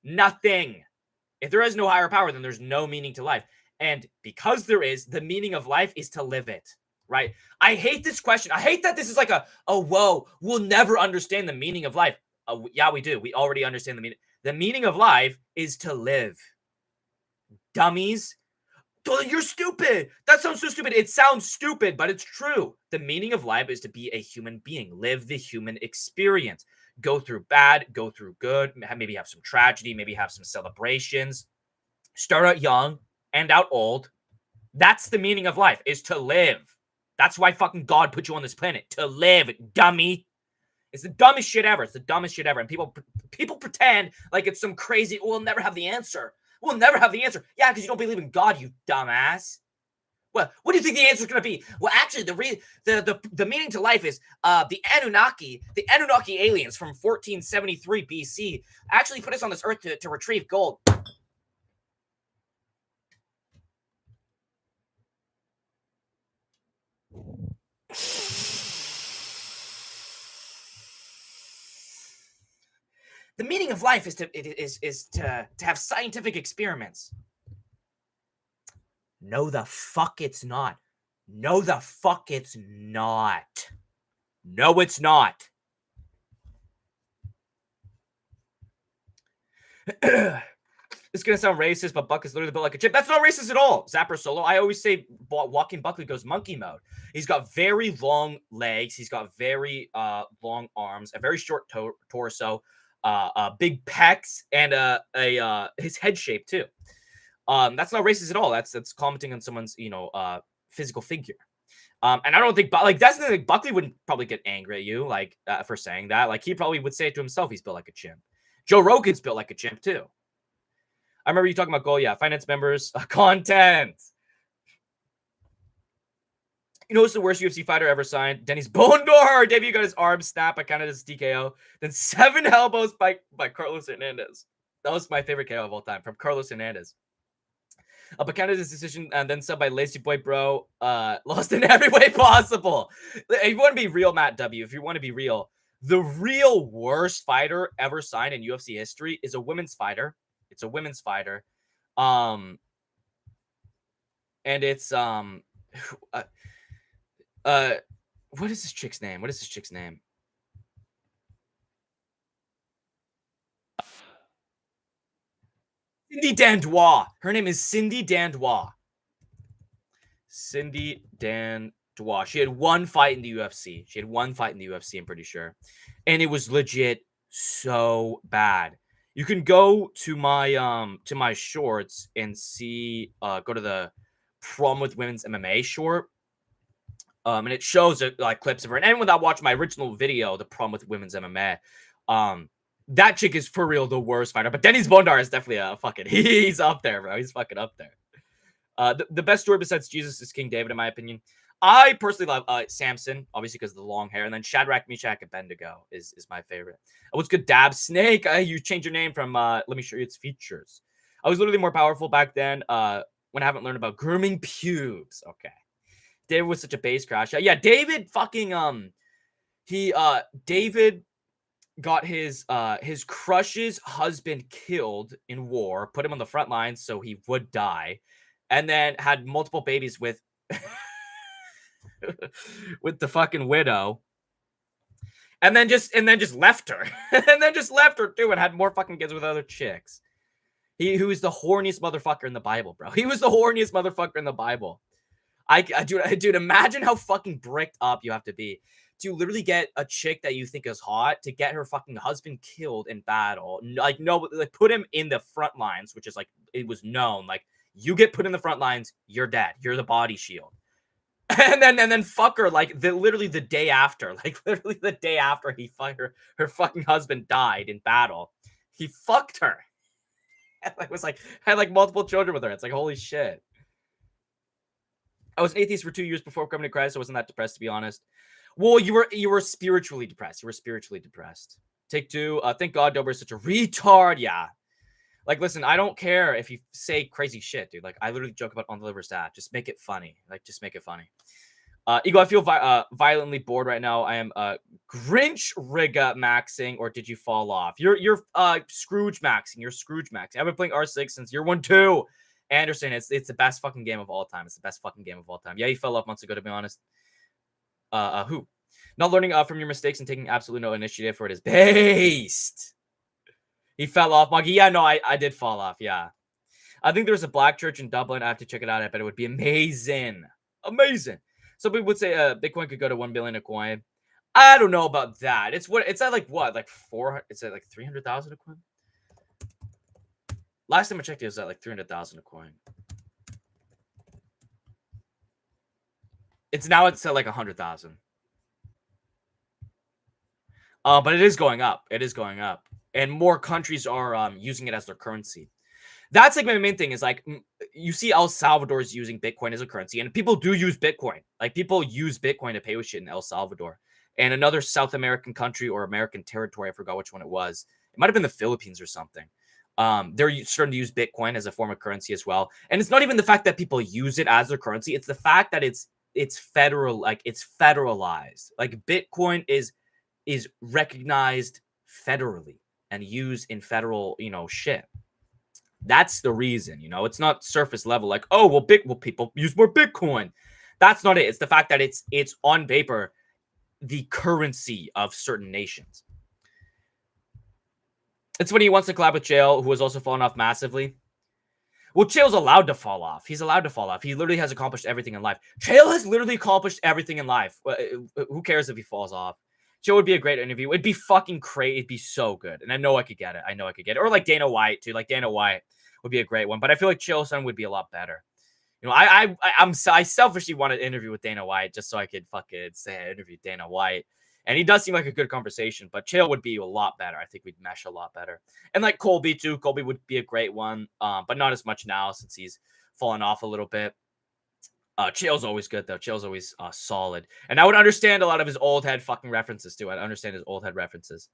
Nothing. If there is no higher power, then there's no meaning to life. And because there is, the meaning of life is to live it, right? I hate this question. I hate that this is like whoa, we'll never understand the meaning of life. Yeah, we do. We already understand the meaning. The meaning of life is to live. Dummies. You're stupid. That sounds so stupid. It sounds stupid, but it's true. The meaning of life is to be a human being. Live the human experience. Go through bad, go through good, maybe have some tragedy, maybe have some celebrations. Start out young, end out old. That's the meaning of life, is to live. That's why fucking God put you on this planet. To live, dummy. It's the dumbest shit ever. And people pretend like it's some crazy, we'll never have the answer. Yeah, because you don't believe in God, you dumbass. Well, what do you think the answer is going to be? Well, actually, the meaning to life is the Anunnaki aliens from 1473 BC actually put us on this earth to retrieve gold. The meaning of life is to have scientific experiments. No, the fuck it's not. No, it's not. It's gonna sound racist, but Buck is literally built like a chip. That's not racist at all. Zapper Solo. I always say walking Buckley goes monkey mode. He's got very long legs. He's got very long arms, a very short torso, big pecs, and his head shape too. That's not racist at all. That's commenting on someone's, you know, physical figure. And I don't think, like, that's the thing. Buckley wouldn't probably get angry at you, like, for saying that. Like, he probably would say it to himself. He's built like a chimp. Joe Rogan's built like a chimp too. I remember you talking about goal. Yeah, finance members, content. You know what's the worst UFC fighter ever signed? Dennis Bondor. Debut got his arm snapped by Canada's TKO. Then 7 elbows by Carlos Hernandez. That was my favorite KO of all time from Carlos Hernandez. But Canada's decision and then sub by Lazy Boy Bro. Lost in every way possible. If you want to be real, Matt W., if you want to be real, the real worst fighter ever signed in UFC history is a women's fighter. It's a women's fighter. And it's what is this chick's name? What is this chick's name? Cindy Dandois. Her name is Cindy Dandois. Cindy Dandois. She had one fight in the UFC. I'm pretty sure. And it was legit so bad. You can go to my shorts and see go to the Prom with Women's MMA short. And it shows like clips of her. And anyone that watched my original video, the Prom with Women's MMA, that chick is for real the worst fighter. But Dennis Bondar is definitely a fucking he's up there, bro. He's fucking up there. The best story besides Jesus is King David, in my opinion. I personally love Samson, obviously because of the long hair, and then Shadrach, Meshach, and Abednego is my favorite. What's good, Dab Snake? You changed your name from let me show you its features. I was literally more powerful back then. When I haven't learned about grooming pubes. Okay, David was such a base crash. Yeah, David fucking David got his crush's husband killed in war, put him on the front lines so he would die, and then had multiple babies with with the fucking widow, and then just left her, and then just left her too, and had more fucking kids with other chicks. Who is the horniest motherfucker in the Bible, bro. He was the horniest motherfucker in the Bible. Dude, imagine how fucking bricked up you have to be to literally get a chick that you think is hot to get her fucking husband killed in battle. Like, no, like put him in the front lines, which is like, it was known. Like, you get put in the front lines, you're dead. You're the body shield. And then fuck her like literally the day after. Like, literally the day after he fucked her fucking husband died in battle. He fucked her. And had like multiple children with her. It's like, holy shit. I was an atheist for 2 years before coming to Christ. I wasn't that depressed, to be honest. Well, you were spiritually depressed. You were spiritually depressed. Take 2. Thank God Dober is such a retard. Yeah. Like, listen, I don't care if you say crazy shit, dude. Like, I literally joke about on the liver stat. Just make it funny. Like, just make it funny. Eagle, I feel violently bored right now. I am Grinch Riga maxing, or did you fall off? You're Scrooge maxing. You're Scrooge maxing. I've been playing R6 since year 1, 2. Anderson, it's the best fucking game of all time. It's the best fucking game of all time. Yeah, he fell off months ago, to be honest. Who? Not learning from your mistakes and taking absolutely no initiative for it is based. He fell off, Moggy. Yeah, no, I did fall off. Yeah. I think there's a black church in Dublin. I have to check it out. I bet it would be amazing. Amazing. Some people would say Bitcoin could go to 1 billion a coin. I don't know about that. It's at like what? Like 400? It's at like 300,000 a coin? Last time I checked, it was at like 300,000 a coin. It's at like 100,000. But it is going up. It is going up. And more countries are using it as their currency. That's like my main thing is like, you see El Salvador is using Bitcoin as a currency, and people do use Bitcoin. Like, people use Bitcoin to pay with shit in El Salvador. And another South American country or American territory, I forgot which one it was. It might have been the Philippines or something. They're starting to use Bitcoin as a form of currency as well. And it's not even the fact that people use it as their currency. It's the fact that it's federal, like it's federalized. Like, Bitcoin is recognized federally and used in federal, shit. That's the reason, it's not surface level. Like, oh, well, people use more Bitcoin. That's not it. It's the fact that it's on paper the currency of certain nations. It's when he wants to collab with Chael, who has also fallen off massively. Well, Chael's allowed to fall off. He's allowed to fall off. He literally has accomplished everything in life. Chael has literally accomplished everything in life. Who cares if he falls off? Chael would be a great interview. It'd be fucking crazy. It'd be so good. And I know I could get it. Or like Dana White, too. Like, Dana White would be a great one. But I feel like Chael's son would be a lot better. I selfishly want to interview with Dana White just so I could fucking say I interviewed Dana White. And he does seem like a good conversation, but Chael would be a lot better. I think we'd mesh a lot better. And like Colby too. Colby would be a great one, but not as much now since he's fallen off a little bit. Chael's always good though. Chael's always solid. And I would understand a lot of his old head fucking references too. I'd understand his old head references.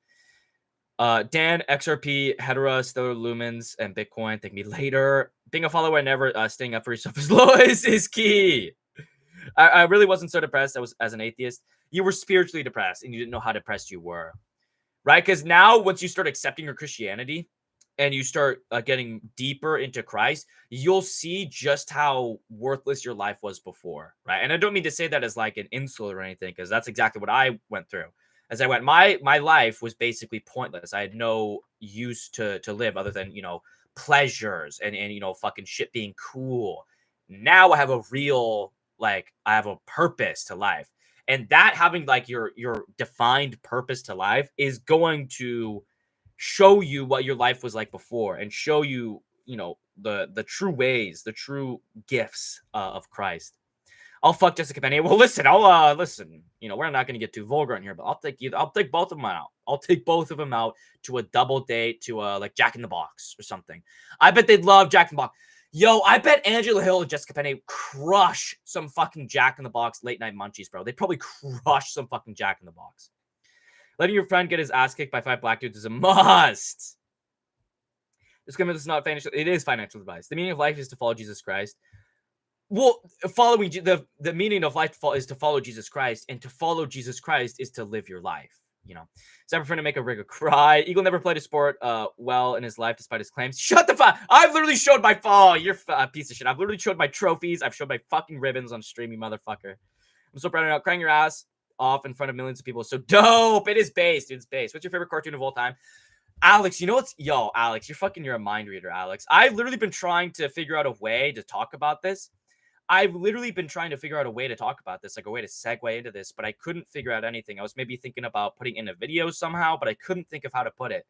Dan, XRP, Hedera, Stellar Lumens, and Bitcoin. Thank me later. Being a follower and never staying up for yourself as low is key. I really wasn't so depressed. I was as an atheist. You were spiritually depressed and you didn't know how depressed you were, right? Because now once you start accepting your Christianity and you start getting deeper into Christ, you'll see just how worthless your life was before, right? And I don't mean to say that as like an insult or anything, because that's exactly what I went through. As I went, my life was basically pointless. I had no use to live other than, pleasures and fucking shit being cool. Now I have a real, I have a purpose to life. And that having like your defined purpose to life is going to show you what your life was like before and show you, the true ways, the true gifts of Christ. I'll fuck Jessica Penny. Well, listen, listen. We're not going to get too vulgar in here, but I'll take both of them out. I'll take both of them out to a double date to like Jack in the Box or something. I bet they'd love Jack in the Box. Yo, I bet Angela Hill and Jessica Penny crush some fucking Jack in the Box late night munchies, bro. They probably crush some fucking Jack in the Box. Letting your friend get his ass kicked by 5 black dudes is a must. This is not financial. It is financial advice. The meaning of life is to follow Jesus Christ. Well, following the meaning of life is to follow Jesus Christ, and to follow Jesus Christ is to live your life. It's never fun to make a rigger cry. Eagle never played a sport well in his life, despite his claims. Shut the fuck! I've literally showed my you're a piece of shit. I've literally showed my trophies. I've showed my fucking ribbons on stream, you motherfucker. I'm so proud of you. Crying your ass off in front of millions of people. So dope. It is based. It's based. What's your favorite cartoon of all time? Alex, Alex, you're a mind reader, Alex. I've literally been trying to figure out a way to talk about this. I've literally been trying to figure out a way to talk about this, like a way to segue into this, but I couldn't figure out anything. I was maybe thinking about putting in a video somehow, but I couldn't think of how to put it.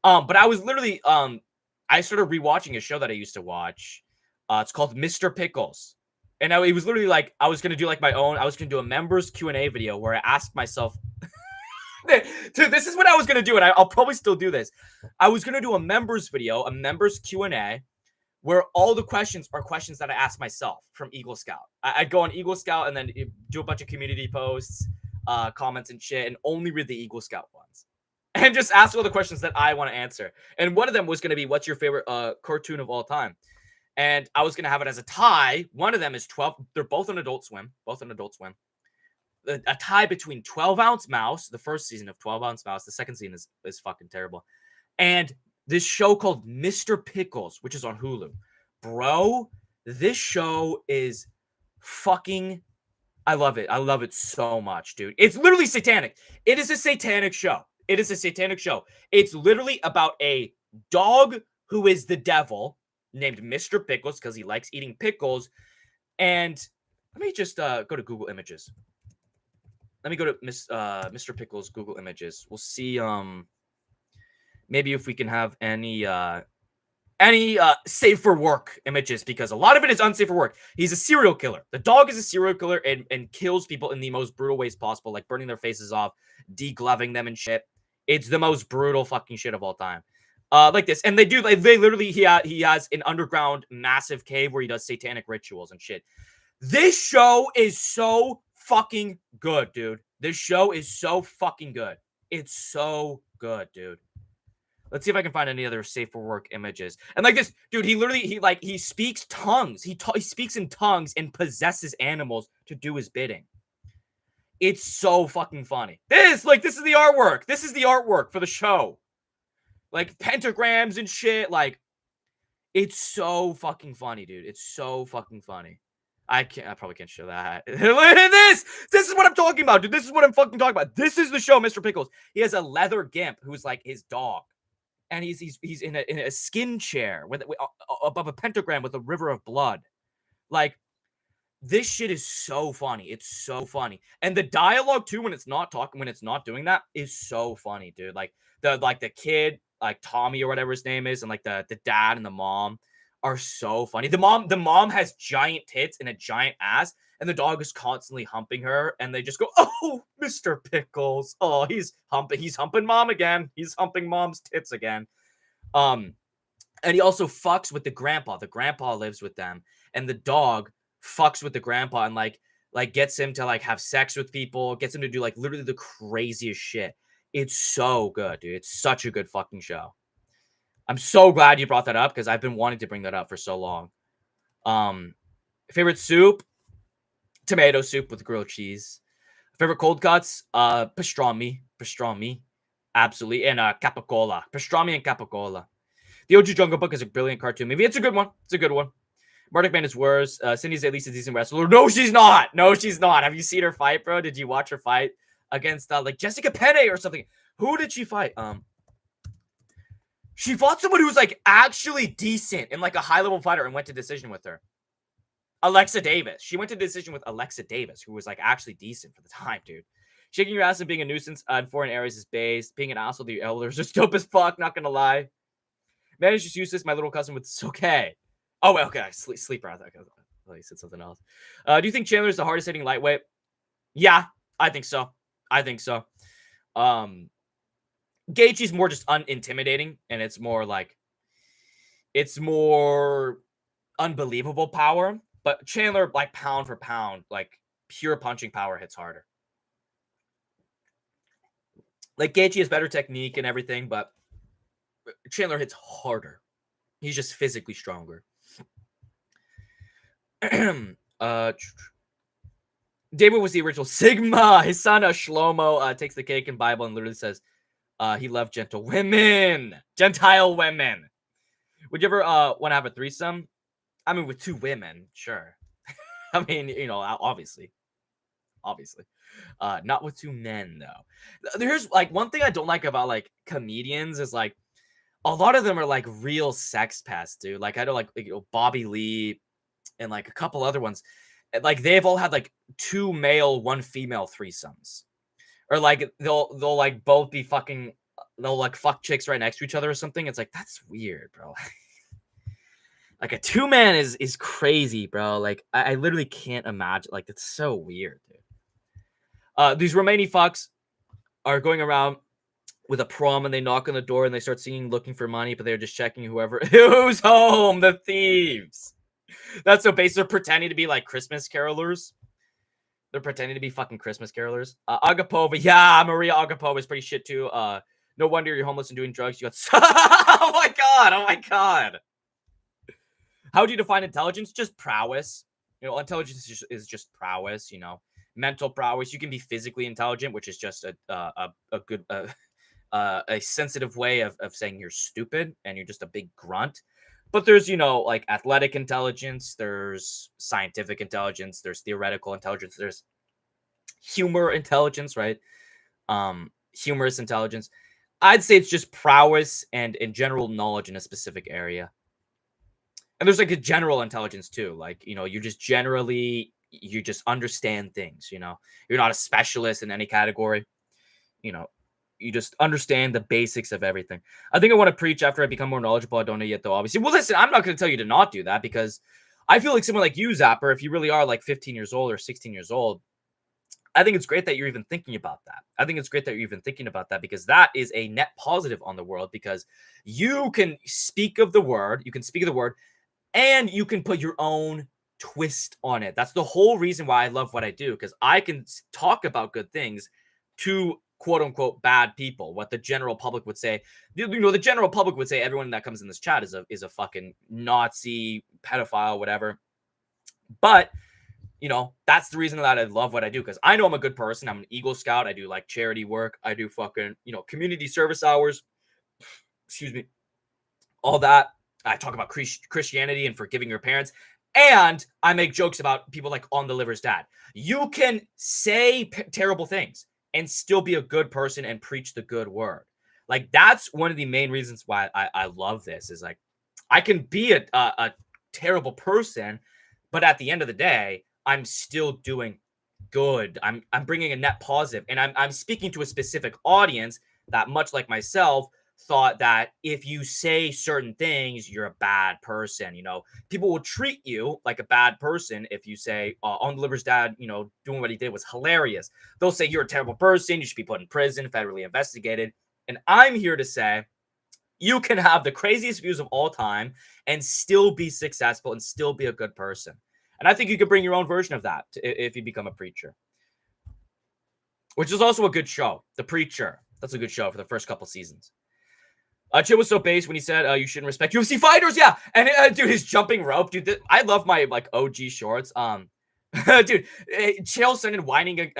But I was literally, I started rewatching a show that I used to watch. It's called Mr. Pickles. And it was literally like, I was going to do like I was going to do a members Q&A video where I asked myself, dude, this is what I was going to do. And I'll probably still do this. I was going to do a members video, a members Q&A, where all the questions are questions that I ask myself from Eagle Scout. I'd go on Eagle Scout and then do a bunch of community posts, comments and shit, and only read the Eagle Scout ones. And just ask all the questions that I want to answer. And one of them was going to be, what's your favorite cartoon of all time? And I was going to have it as a tie. One of them is 12. They're both on Adult Swim. A tie between 12-Ounce Mouse, the first season of 12-Ounce Mouse. The second season is fucking terrible. And this show called Mr. Pickles, which is on Hulu. Bro, this show is fucking... I love it. I love it so much, dude. It's literally satanic. It is a satanic show. It's literally about a dog who is the devil, named Mr. Pickles, because he likes eating pickles. And let me just go to Google Images. Let me go to Mr. Pickles Google Images. We'll see... maybe if we can have any safe for work images, because a lot of it is unsafe for work. He's a serial killer. The dog is a serial killer and kills people in the most brutal ways possible, like burning their faces off, degloving them and shit. It's the most brutal fucking shit of all time. Like this. And they literally, he has an underground massive cave where he does satanic rituals and shit. This show is so fucking good, dude. This show is so fucking good. It's so good, dude. Let's see if I can find any other safe for work images. And like this, dude, he speaks tongues. He speaks in tongues and possesses animals to do his bidding. It's so fucking funny. This is the artwork. This is the artwork for the show. Like pentagrams and shit. Like, it's so fucking funny, dude. It's so fucking funny. I probably can't show that. Look at this. This is what I'm talking about, dude. This is what I'm fucking talking about. This is the show, Mr. Pickles. He has a leather gimp who's like his dog. And he's in a skin chair with above a pentagram with a river of blood. Like, this shit is so funny. It's so funny. And the dialogue too, when it's not doing that, is so funny, dude. Like the kid, like Tommy or whatever his name is, and like the dad and the mom are so funny. The mom has giant tits and a giant ass, and the dog is constantly humping her, and they just go, "Oh, Mr. Pickles. Oh, he's humping mom again. He's humping mom's tits again." And he also fucks with the grandpa. The grandpa lives with them, and the dog fucks with the grandpa and like gets him to like have sex with people, gets him to do like literally the craziest shit. It's so good, dude. It's such a good fucking show. I'm so glad you brought that up because I've been wanting to bring that up for so long. Favorite soup? Tomato soup with grilled cheese. Favorite cold cuts? Pastrami. Absolutely. And capicola. Pastrami and capicola. The OG Jungle Book is a brilliant cartoon movie. It's a good one. Martic Man is worse. Cindy's at least a decent wrestler. No, she's not. Have you seen her fight, bro? Did you watch her fight against like Jessica Penne or something? Who did she fight? She fought someone who was like actually decent and like a high level fighter and went to decision with her. Alexa Davis. She went to decision with Alexa Davis, who was like actually decent for the time, dude. Shaking your ass and being a nuisance in foreign areas is based. Being an asshole to your elders is dope as fuck. Not gonna lie. Man, is just useless. My little cousin with it's okay. Oh, well, okay. Sleeper. I thought you said something else. Do you think Chandler is the hardest hitting lightweight? Yeah, I think so. Gaethje's more just unintimidating, and it's more unbelievable power. But Chandler, like pound for pound, like pure punching power hits harder. Like Gaethje has better technique and everything, but Chandler hits harder. He's just physically stronger. David was the original Sigma. His son Shlomo takes the cake in Bible and literally says he loved Gentile women. Would you ever want to have a threesome? I mean, with two women, sure. I mean, obviously. Not with two men though. There's like one thing I don't like about like comedians is like a lot of them are like real sex pests, dude. Like I know like Bobby Lee and like a couple other ones. Like they've all had like 2 male, 1 female threesomes. Or like they'll like both be fucking, they'll like fuck chicks right next to each other or something. It's like that's weird, bro. Like a 2-man is crazy, bro. Like I literally can't imagine. Like it's so weird, dude. These Romani fucks are going around with a prom and they knock on the door and they start singing looking for money, but they're just checking who's home, the thieves. That's so base. They're pretending to be like Christmas carolers. They're pretending to be fucking Christmas carolers. Agapova, yeah, Maria Agapova is pretty shit too. No wonder you're homeless and doing drugs. You got oh my god. How do you define intelligence? Just prowess. Intelligence is just prowess, mental prowess. You can be physically intelligent, which is just a good a sensitive way of saying you're stupid and you're just a big grunt. But there's, like athletic intelligence, there's scientific intelligence, there's theoretical intelligence, there's humor intelligence, right? Humorous intelligence. I'd say it's just prowess and in general knowledge in a specific area. And there's like a general intelligence too. Like, you just understand things, You're not a specialist in any category. You just understand the basics of everything. I think I want to preach after I become more knowledgeable. I don't know yet, though, obviously. Well, listen, I'm not going to tell you to not do that because I feel like someone like you, Zapper, if you really are like 15 years old or 16 years old, I think it's great that you're even thinking about that. Because that is a net positive on the world because you can speak of the word, and you can put your own twist on it. That's the whole reason why I love what I do because I can talk about good things to quote unquote bad people, what the general public would say. The general public would say everyone that comes in this chat is a fucking Nazi, pedophile, whatever. But that's the reason that I love what I do because I know I'm a good person. I'm an Eagle Scout. I do like charity work. I do fucking community service hours. Excuse me. All that. I talk about Christianity and forgiving your parents. And I make jokes about people like On the Liver's dad. You can say terrible things and still be a good person and preach the good word. Like that's one of the main reasons why I love this is like I can be a terrible person, but at the end of the day, I'm still doing good. I'm bringing a net positive, and I'm speaking to a specific audience that, much like myself, thought that if you say certain things, you're a bad person. People will treat you like a bad person if you say, On Deliver's dad, doing what he did was hilarious. They'll say you're a terrible person. You should be put in prison, federally investigated. And I'm here to say, you can have the craziest views of all time and still be successful and still be a good person. And I think you could bring your own version of that if you become a preacher, which is also a good show. The Preacher. That's a good show for the first couple seasons. Chill was so based when he said you shouldn't respect UFC fighters. Yeah. And dude, his jumping rope. Dude, I love my OG shorts. Dude, Chill started whining,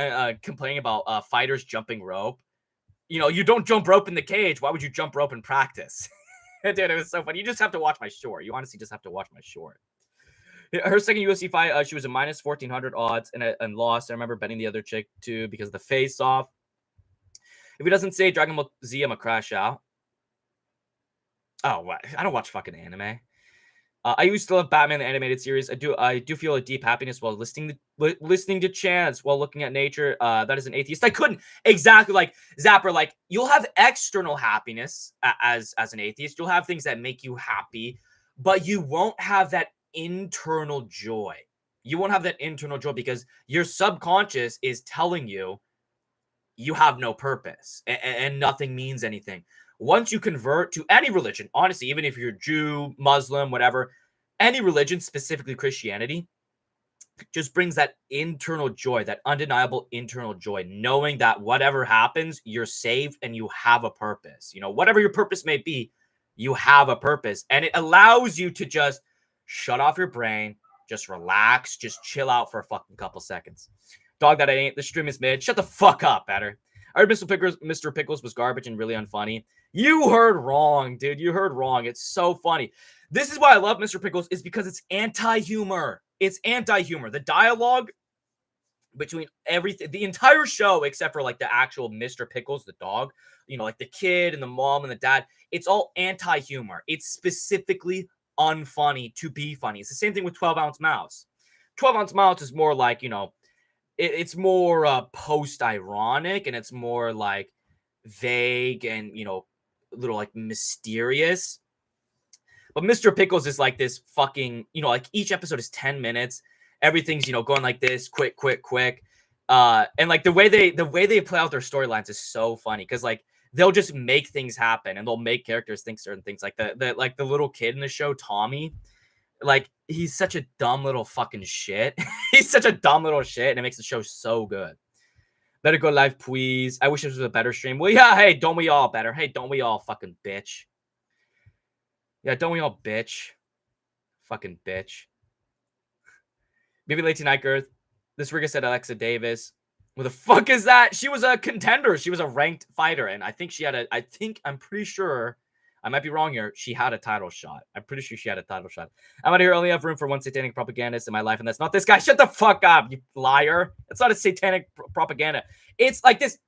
complaining about fighters jumping rope. You don't jump rope in the cage. Why would you jump rope in practice? Dude, it was so funny. You just have to watch my short. You honestly just have to watch my short. Her second UFC fight, she was a minus 1,400 odds and lost. I remember betting the other chick too because of the face-off. If he doesn't say Dragon Ball Z, I'm gonna crash out. Oh, what? I don't watch fucking anime. I used to love Batman the animated series. I do feel a deep happiness while listening to chants while looking at nature. That is an atheist. I couldn't exactly like Zapper. Like you'll have external happiness as an atheist. You'll have things that make you happy, but you won't have that internal joy. You won't have that internal joy because your subconscious is telling you you have no purpose and nothing means anything. Once you convert to any religion, honestly, even if you're Jew, Muslim, whatever, any religion, specifically Christianity, just brings that internal joy, that undeniable internal joy, knowing that whatever happens, you're saved and you have a purpose. Whatever your purpose may be, you have a purpose. And it allows you to just shut off your brain, just relax, just chill out for a fucking couple seconds. Dog that I ain't. The stream is mid. Shut the fuck up, better. I heard Mr. Pickles was garbage and really unfunny. You heard wrong, dude. You heard wrong. It's so funny. This is why I love Mr. Pickles is because it's anti-humor. It's anti-humor. The dialogue between everything, the entire show, except for like the actual Mr. Pickles, the dog, like the kid and the mom and the dad, it's all anti-humor. It's specifically unfunny to be funny. It's the same thing with 12-ounce mouse. 12-ounce mouse is more like, it's more post-ironic and it's more like vague and, little like mysterious. But Mr. Pickles is like this fucking, like each episode is 10 minutes. Everything's, going like this, quick. And like the way they play out their storylines is so funny because like they'll just make things happen and they'll make characters think certain things. Like the little kid in the show, Tommy, like he's such a dumb little fucking shit. He's such a dumb little shit, and it makes the show so good. Better go live, please. I wish this was a better stream. Well, yeah, hey, don't we all better? Hey, don't we all fucking bitch? Yeah, don't we all bitch? Fucking bitch. Maybe late tonight, Girth. This rigger said Alexa Davis. What the fuck is that? She was a contender. She was a ranked fighter, and I think I'm pretty sure, I might be wrong here, she had a title shot. I'm pretty sure she had a title shot. I'm out of here. Only have room for one satanic propagandist in my life, and that's not this guy. Shut the fuck up, you liar. It's not a satanic propaganda. It's like this.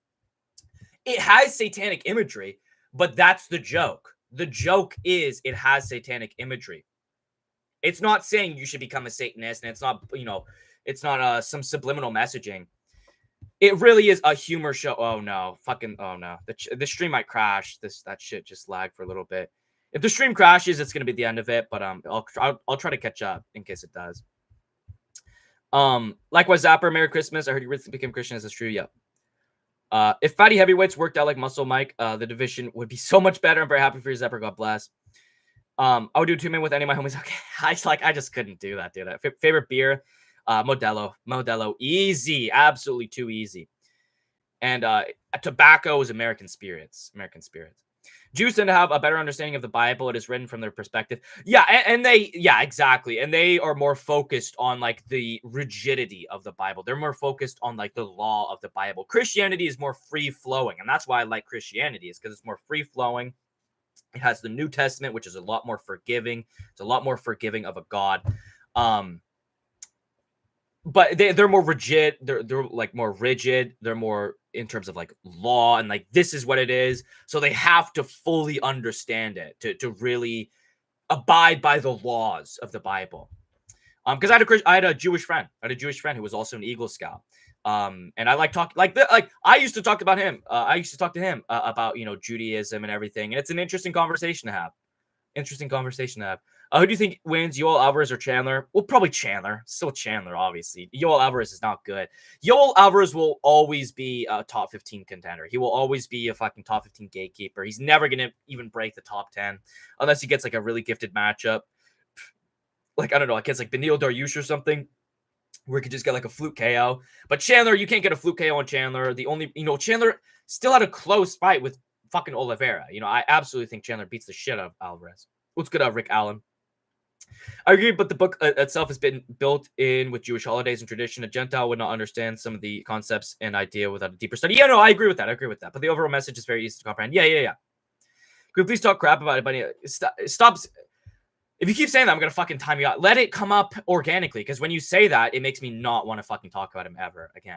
It has satanic imagery, but that's the joke. The joke is it has satanic imagery. It's not saying you should become a Satanist, and it's not, it's not some subliminal messaging. It really is a humor show. Oh no, the stream might crash. That shit just lagged for a little bit. If the stream crashes, it's gonna be the end of it. But I'll try to catch up in case it does. Likewise, Zapper, Merry Christmas. I heard you recently became Christian. Is this true? Yep. If fatty heavyweights worked out like Muscle Mike, the division would be so much better. I'm very happy for you, Zapper. God bless. I would do 2-man with any of my homies. Okay, I just couldn't do that, dude. Favorite beer. Modelo, easy, absolutely too easy. And tobacco is American spirits. Jews tend to have a better understanding of the Bible. It is written from their perspective. Yeah, exactly. And they are more focused on like the rigidity of the Bible. They're more focused on like the law of the Bible. Christianity is more free flowing, and that's why I like Christianity, is because it's more free flowing. It has the New Testament, which is a lot more forgiving. It's a lot more forgiving of a God. But they're more rigid. They're like more rigid. They're more in terms of like law and like this is what it is. So they have to fully understand it to really abide by the laws of the Bible. Because I had a Jewish friend. I had a Jewish friend who was also an Eagle Scout. And I like talk like I used to talk about him. I used to talk to him about, you know, Judaism and everything. And it's an interesting conversation to have. Who do you think wins, Yoel Alvarez or Chandler? Well, probably Chandler. Still Chandler, obviously. Yoel Alvarez is not good. Yoel Alvarez will always be a top 15 contender. He will always be a fucking top 15 gatekeeper. He's never going to even break the top 10 unless he gets like a really gifted matchup. Like, I don't know, I guess like Beneil Dariush or something, where he could just get like a fluke KO. But Chandler, you can't get a fluke KO on Chandler. The only, you know, Chandler still had a close fight with fucking Oliveira. You know, I absolutely think Chandler beats the shit out of Alvarez. What's good, Rick Allen? I agree, but the book itself has been built in with Jewish holidays and tradition. A Gentile would not understand some of the concepts and idea without a deeper study. Yeah, no, I agree with that. But the overall message is very easy to comprehend. Yeah. Can we please talk crap about it, buddy? Stop. If you keep saying that, I'm going to fucking time you out. Let it come up organically, because when you say that, it makes me not want to fucking talk about him ever again.